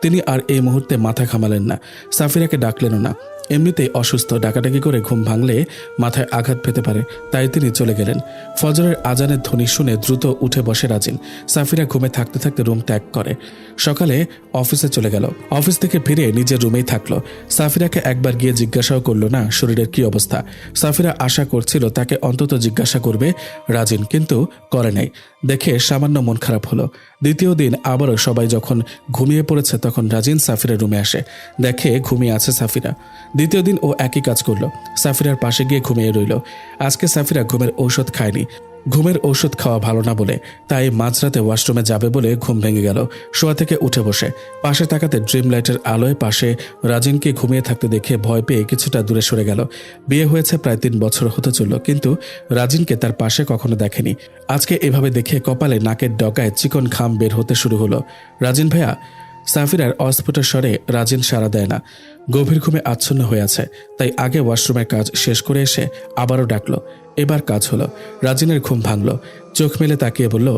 তিনি আর এই মুহূর্তে মাথা ঘামালেন না, সাফিরাকে ডাকলেনও না। এমনিতেই অসুস্থ, ডাকাডাকি করে ঘুম ভাঙলে মাথায় আঘাত পেতে পারে, তাই তিনি চলে গেলেন। ফজরের আজানের ধ্বনি শুনে দ্রুত উঠে বসে রাজিন। সাফিরা ঘুমে থাকতে থাকতে রুম ত্যাগ করে সকালে অফিসে চলে গেল। অফিস থেকে ফিরে নিজের রুমেই থাকলো। সাফিরাকে একবার গিয়ে জিজ্ঞাসাও করলো না শরীরের কি অবস্থা। সাফিরা আশা করছিল তাকে অন্তত জিজ্ঞাসা করবে রাজিন, কিন্তু করে নাই দেখে সামান্য মন খারাপ হলো। দ্বিতীয় দিন আবারও সবাই যখন ঘুমিয়ে পড়েছে তখন রাজিন সাফিরার রুমে আসে, দেখে ঘুমিয়ে আছে সাফিরা। দ্বিতীয় দিন ও একই কাজ করলো, সাফিরার পাশে গিয়ে ঘুমিয়ে রইল। আজকে সাফিরা ঘুমের ঔষধ খায়নি, ঘুমের ঔষধ খাওয়া ভালো না বলে, তাই মাঝরাতে ওয়াশরুমে যাবে বলে ঘুম ভেঙে গেল। শোয়া থেকে উঠে বসে পাশে তাকাতে ড্রিম লাইটের আলোয় পাশে রাজিনকে ঘুমিয়ে থাকতে দেখে ভয় পেয়ে কিছুটা দূরে সরে গেল। বিয়ে হয়েছে প্রায় 3 বছর হতে চলল, কিন্তু রাজিনকে তার পাশে কখনো দেখেনি। আজকে এভাবে দেখে কপালে নাকের ডগায় চিকন ঘাম বের হতে শুরু হলো। রাজিন ভাইয়া। সাফিরার অস্ফুট স্বরে রাজিন সাড়া দেয় না, গভীর ঘুমে আচ্ছন্ন হয়ে আছে। তাই আগে ওয়াশরুমের কাজ শেষ করে এসে আবারও ডাকলো। এবার কাজ হলো। রাজিনের ঘুম ভাঙল, চোখ মেলে তাকিয়ে বলল,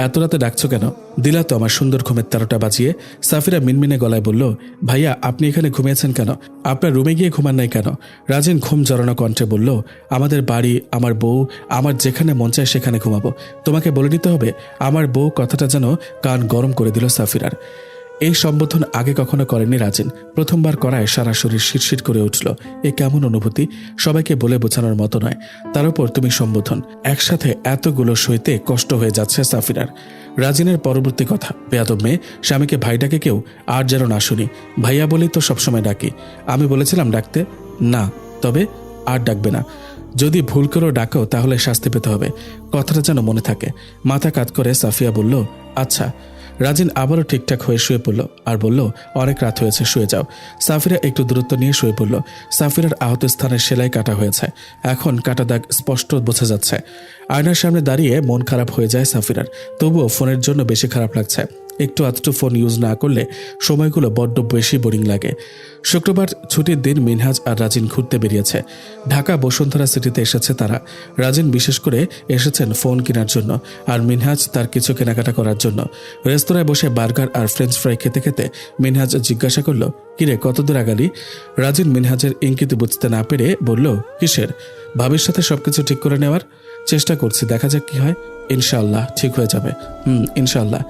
এত রাতে ডাকছো কেন? দিলা তো আমার সুন্দর ঘুমের 13টা বাজিয়ে। সাফিরা মিনমিনে গলায় বলল, ভাইয়া আপনি এখানে ঘুমিয়েছেন কেন? আপনার রুমে গিয়ে ঘুমান নাই কেন? রাজিন ঘুম জড়ানো কণ্ঠে বলল, আমাদের বাড়ি, আমার বউ, আমার যেখানে মন চায় সেখানে ঘুমাবো। তোমাকে বলে দিতে হবে? আমার বউ কথাটা যেন কান গরম করে দিল সাফিরার। এই সম্বোধন আগে কখনো করেনি রাজিন। প্রথমবার করায় সারা শরীর শিরশির করে উঠল। এ কেমন অনুভূতি, সবাইকে বলে বোঝানোর মতো নয়। তার উপর তুমি সম্বোধন, একসাথে এতগুলো সইতে কষ্ট হয়ে যাচ্ছে সাফিরার। রাজিনের পরবর্তী কথা, বেয়াদব মেয়ে, স্বামীকে ভাই ডাকে কেউ, আর যেন না শুনি। ভাইয়া বলেই তো সবসময় ডাকি। আমি বলেছিলাম ডাকতে না, তবে আর ডাকবে না। যদি ভুল করেও ডাকো তাহলে শাস্তি পেতে হবে, কথাটা যেন মনে থাকে। মাথা কাত করে সাফিয়া বলল, আচ্ছা। রাজিন আবারও ঠিকঠাক হয়ে শুয়ে পড়ল আর বলল, অনেক রাত হয়েছে, শুয়ে যাও। সাফিরা একটু দূরত্ব নিয়ে শুয়ে পড়ল। সাফিরার আহত স্থানে সেলাই কাটা হয়েছে, এখন কাটা দাগ স্পষ্ট বোঝা যাচ্ছে। আয়নার সামনে দাঁড়িয়ে মন খারাপ হয়ে যায় সাফিরার। তবুও ফোনের জন্য বেশি খারাপ লাগছে। একটু আধটু ফোন ইউজ না করলে সময়গুলো বড্ড বেশি বোরিং লাগে। শুক্রবার ছুটির দিন মিনহাজ আর রাজিন ঘুরতে বেরিয়েছে। ঢাকা বসুন্ধরা সিটিতে এসেছে তারা। রাজিন বিশেষ করে এসেছেন ফোন কেনার জন্য, আর মিনহাজ তার কিছু কেনাকাটা করার জন্য। রেস্তোরাঁয় বসে বার্গার আর ফ্রেঞ্চ ফ্রাই খেতে খেতে মিনহাজ জিজ্ঞাসা করল, কিরে কত দূর আগালি? রাজিন মিনহাজের ইঙ্গিত বুঝতে না পেরে বলল, কিসের? ভাবির সাথে সবকিছু ঠিক করে নেওয়ার চেষ্টা করছি, দেখা যাক কি হয়। ইনশাআল্লাহ ঠিক হয়ে যাবে। ইনশাআল্লাহ।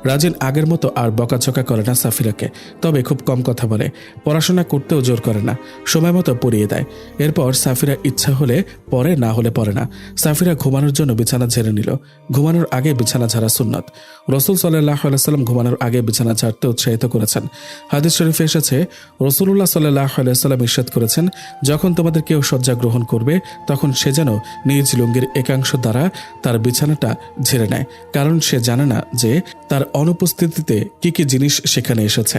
রাজিন আগের মতো আর বকাঝকা করে না সাফিরাকে, তবে খুব কম কথা বলে। পড়াশোনা করতেও জোর করে না, সময় মতো পড়িয়ে দেয়। এরপর সাফিরা ইচ্ছা হলে পড়ে, না হলে পড়ে না। সাফিরা ঘুমানোর জন্য বিছানা ঝেড়ে নিল। ঘুমানোর আগে বিছানা ঝাড়া সুন্নত। রসুল সাল্লাল্লাহু আলাইহি ওয়াসাল্লাম ঘুমানোর আগে বিছানা ঝাড়তে উৎসাহিত করেছেন। হাদিস শরীফে এসেছে, রাসূলুল্লাহ সাল্লাল্লাহু আলাইহি ওয়াসাল্লাম ইরশাদ করেছেন, যখন তোমাদের কেউ শয্যা গ্রহণ করবে তখন সে যেন নিজ লুঙ্গির একাংশ দ্বারা তার বিছানাটা ঝেড়ে নেয়, কারণ সে জানে না যে তার অনুপস্থিতিতে কি কি জিনিস সেখানে এসেছে।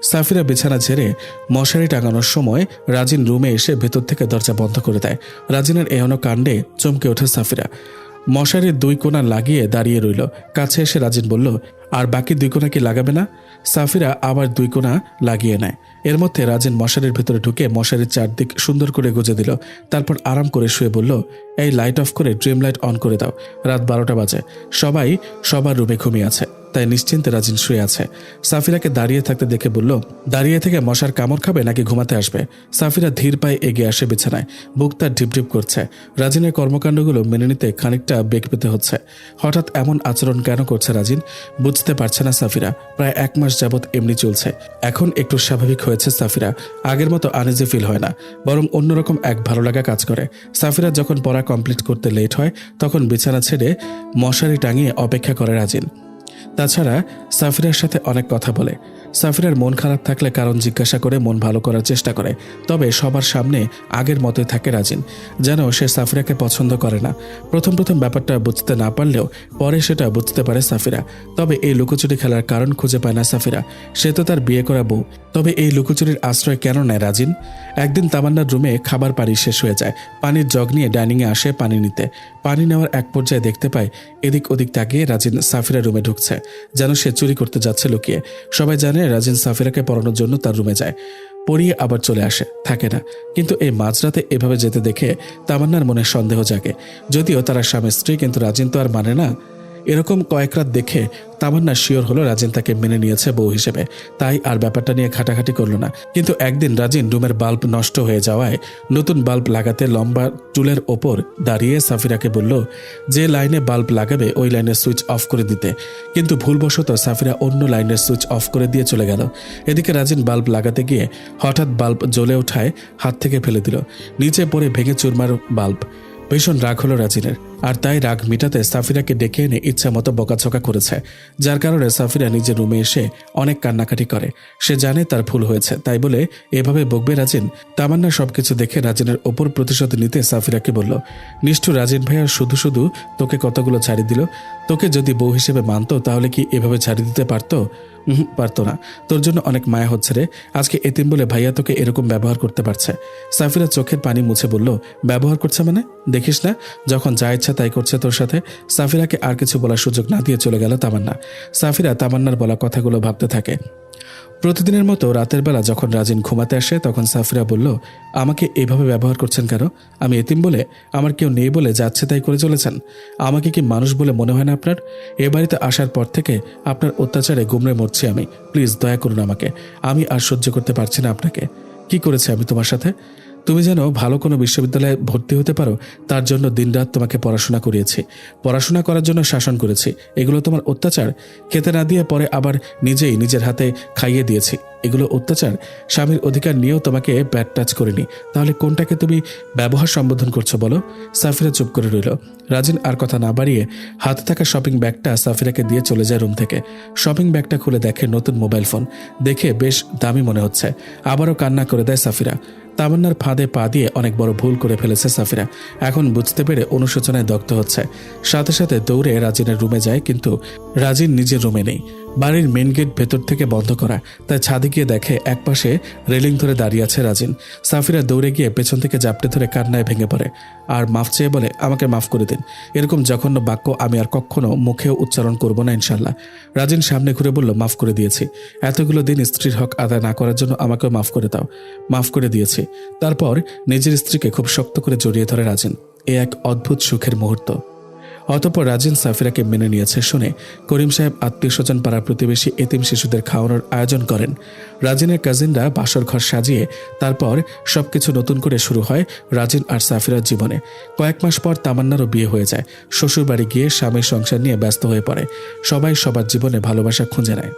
সাফিরা বিছানা ঝেড়ে মশারি টাঙানোর সময় রাজিন রুমে এসে ভেতর থেকে দরজা বন্ধ করে দেয়। রাজিনের এহেন কাণ্ডে চমকে ওঠে সাফিরা। মশারির দুই কোণা লাগিয়ে দাঁড়িয়ে রইল। কাছে এসে রাজিন বলল, আর বাকি দুই কোণা কি লাগাবে না? সাফিরা আবার দুই কোণা লাগিয়ে নেয়। এর মধ্যে রাজিন মশারির ভেতরে ঢুকে মশারির চারদিক সুন্দর করে গুজে দিল। তারপর আরাম করে শুয়ে বলল, এই লাইট অফ করে ড্রিম লাইট অন করে দাও। রাত 12টা বাজে, সবাই সবার রুমে ঘুমিয়ে আছে, তাই নিশ্চিন্তে রাজিন শুয়ে আছে। সাফিরাকে দাঁড়িয়ে থাকতে দেখে বলল, দাঁড়িয়ে থেকে মশার কামড় খাবে নাকি ঘুমাতে আসবে? সাফিরা ধীর পায়ে এগিয়ে আসে বিছানায়। বুক তার ঢিপঢিপ করছে। রাজিনের কর্মকাণ্ডগুলো মেনে নিতে খানিকটা বেগ পেতে হচ্ছে। হঠাৎ এমন আচরণ কেন করছে রাজিন বুঝতে পারছে না সাফিরা। প্রায় 1 মাস যাবৎ এমনি চলছে। এখন একটু স্বাভাবিক হয়েছে সাফিরা। আগের মতো আনইজি ফিল হয় না, বরং অন্যরকম এক ভালো লাগা কাজ করে। সাফিরা যখন পড়া কমপ্লিট করতে লেট হয় তখন বিছানা ছেড়ে মশারি টাঙিয়ে অপেক্ষা করে রাজিন। তাছাড়া সাফিরার সাথে অনেক কথা বলে। সাফিরার মন খারাপ থাকলে কারণ জিজ্ঞাসা করে মন ভালো করার চেষ্টা করে। তবে সবার সামনে আগের মতোই থাকে রাজিন, যেন সে সাফিরাকে পছন্দ করে না। প্রথম ব্যাপারটা বুঝতে না পারলেও পরে সেটা বুঝতে পারে সাফিরা। তবে এই লুকোচুরি খেলার কারণ খুঁজে পায় না সাফিরা। সে তো তার বিয়ে করা বউ। তবে এই লুকোচুরির আশ্রয় কেন নেয় রাজিন? একদিন তামান্নার রুমে খাবার পানি শেষ হয়ে যায়। পানির জগ নিয়ে ডাইনিংয়ে আসে পানি নিতে। পানি নেওয়ার এক পর্যায়ে দেখতে পায় এদিক ওদিক তাকিয়ে রাজিন সাফিরা রুমে ঢুকছে, যেন সে চুরি করতে যাচ্ছে লুকিয়ে। সবাই জানে রাজিন সাফিরাকে পড়ানোর জন্য তার রুমে যায়, পড়িয়ে আবার চলে আসে, থাকে না। কিন্তু এই মাঝরাতে এভাবে যেতে দেখে তামান্নার মনে সন্দেহ জাগে। যদিও তারা স্বামী স্ত্রী, কিন্তু রাজিন তো আর মানে না। এরকম কয়েক রাত দেখে তামান্না শিওর হলো রাজিন তাকে মেনে নিয়েছে বউ হিসেবে, তাই আর ব্যাপারটা নিয়ে ঘাটাঘাটি করলো না। কিন্তু একদিন রাজিন রুমের বাল্ব নষ্ট হয়ে যাওয়ায় নতুন বাল্ব লাগাতে লম্বা টুলের ওপর দাঁড়িয়ে সাফিরাকে বলল যে লাইনে বাল্ব লাগাবে ওই লাইনের সুইচ অফ করে দিতে। কিন্তু ভুলবশত সাফিরা অন্য লাইনের সুইচ অফ করে দিয়ে চলে গেল। এদিকে রাজিন বাল্ব লাগাতে গিয়ে হঠাৎ বাল্ব জ্বলে ওঠায় হাত থেকে ফেলে দিল। নিচে পড়ে ভেঙে চুরমার বাল্ব। ভীষণ রাগ হলো রাজিনের, আর তাই রাগ মিটাতে সাফিরাকে ডেকে এনে ইচ্ছা মতো বকাঝকা করেছে। যার কারণে সাফিরা নিজের রুমে এসে অনেক কান্নাকাটি করে। সে জানে তার ভুল হয়েছে, তাই বলে এভাবে বকবে রাজিন? তামান্না সবকিছু দেখে রাজিনের ওপর প্রতিশোধ নিতে সাফিরাকে বলল, নিষ্ঠুর রাজিন ভাইয়া শুধু শুধু তোকে কতগুলো ছাড়ি দিল। তোকে যদি বউ হিসেবে মানতো তাহলে কি এভাবে ছাড়ি দিতে পারতো? পারতো না। তোর জন্য অনেক মায়া হচ্ছে রে। আজকে এতিম বলে ভাইয়া তোকে এরকম ব্যবহার করতে পারছে। সাফিরা চোখের পানি মুছে বলল, ব্যবহার করছে মানে? দেখিস না যখন যা ইচ্ছা তাই করছে তোর সাথে। সাফিরাকে আর কিছু বলার সুযোগ না দিয়ে চলে গেল তামান্না। সাফিরা তামান্নার বলা কথাগুলো ভাবতে থাকে। প্রতিদিনের মতো রাতের বেলা যখন রাজিন ঘুমাতে আসে তখন সাফিরা বলল, আমাকে এভাবে ব্যবহার করছেন কেন? আমি এতিম বলে, আমার কেউ নেই বলে যাচ্ছে তাই করে চলেছেন? আমাকে কি মানুষ বলে মনে হয় না আপনার? এ বাড়িতে আসার পর থেকে আপনার অত্যাচারে গুমড়ে মরছি আমি। প্লিজ দয়া করুন আমাকে। আমি আর সহ্য করতে পারছি না আপনাকে। কি করেছে আমি তোমার সাথে? তুমি যেন ভালো কোনো বিশ্ববিদ্যালয়ে ভর্তি হতে পারো তার জন্য দিনরাত তোমাকে পড়াশোনা করিয়েছি, পড়াশোনা করার জন্য শাসন করেছি। এগুলো তোমার অত্যাচার? খেতে না দিয়ে পরে আবার নিজেই নিজের হাতে খাইয়ে দিয়েছি, এগুলো অত্যাচার? স্বামীর অধিকার নিয়েও তোমাকে ব্যাড টাচ করিনি, তাহলে কোনটাকে তুমি ব্যবহার সম্বোধন করছো বলো? সাফিরা চুপ করে রইল। রাজিন আর কথা না বাড়িয়ে হাতে থাকা শপিং ব্যাগটা সাফিরাকে দিয়ে চলে যায় রুম থেকে। শপিং ব্যাগটা খুলে দেখে নতুন মোবাইল ফোন, দেখে বেশ দামি মনে হচ্ছে। আবারও কান্না করে দেয় সাফিরা। তামান্নার ফাঁদে পা দিয়ে অনেক বড় ভুল করে ফেলেছে সাফিরা। এখন বুঝতে পেরে অনুশোচনায় দগ্ধ হচ্ছে। সাথে সাথে দৌড়ে রাজিনের রুমে যায়, কিন্তু রাজিন নিজের রুমে নেই। বাড়ির মেন গেট ভেতর থেকে বন্ধ করা, তাই ছাদে গিয়ে দেখে একপাশে রেলিং ধরে দাঁড়িয়ে আছে রাজিন। সাফিরা দৌড়ে গিয়ে পেছন থেকে জাপটে ধরে কান্নায় ভেঙে পড়ে আর মাফ চেয়ে বলে, আমাকে মাফ করে দিন, এরকম জঘন্য বাক্য আমি আর কখনো মুখেও উচ্চারণ করব না ইনশাল্লাহ। রাজিন সামনে ঘুরে বলল, মাফ করে দিয়েছি, এতগুলো দিন স্ত্রীর হক আদায় না করার জন্য আমাকেও মাফ করে দাও। মাফ করে দিয়েছি। তারপর নিজের স্ত্রীকে খুব শক্ত করে জড়িয়ে ধরে রাজিন। এ এক অদ্ভুত সুখের মুহূর্ত। অতঃপর রাজিন সাফিরাকে মেনে নিয়েছে শুনে করিম সাহেব আত্মীয় স্বজন, পাড়ার প্রতিবেশী এতিম শিশুদের খাওয়ানোর আয়োজন করেন। রাজিনের কাজিনরা বাসর ঘর সাজিয়ে তারপর সবকিছু নতুন করে শুরু হয় রাজিন আর সাফিরার জীবনে। কয়েক মাস পর তামান্নারও বিয়ে হয়ে যায়। শ্বশুর বাড়ি গিয়ে স্বামীর সংসার নিয়ে ব্যস্ত হয়ে পড়ে। সবাই সবার জীবনে ভালোবাসা খুঁজে নেয়।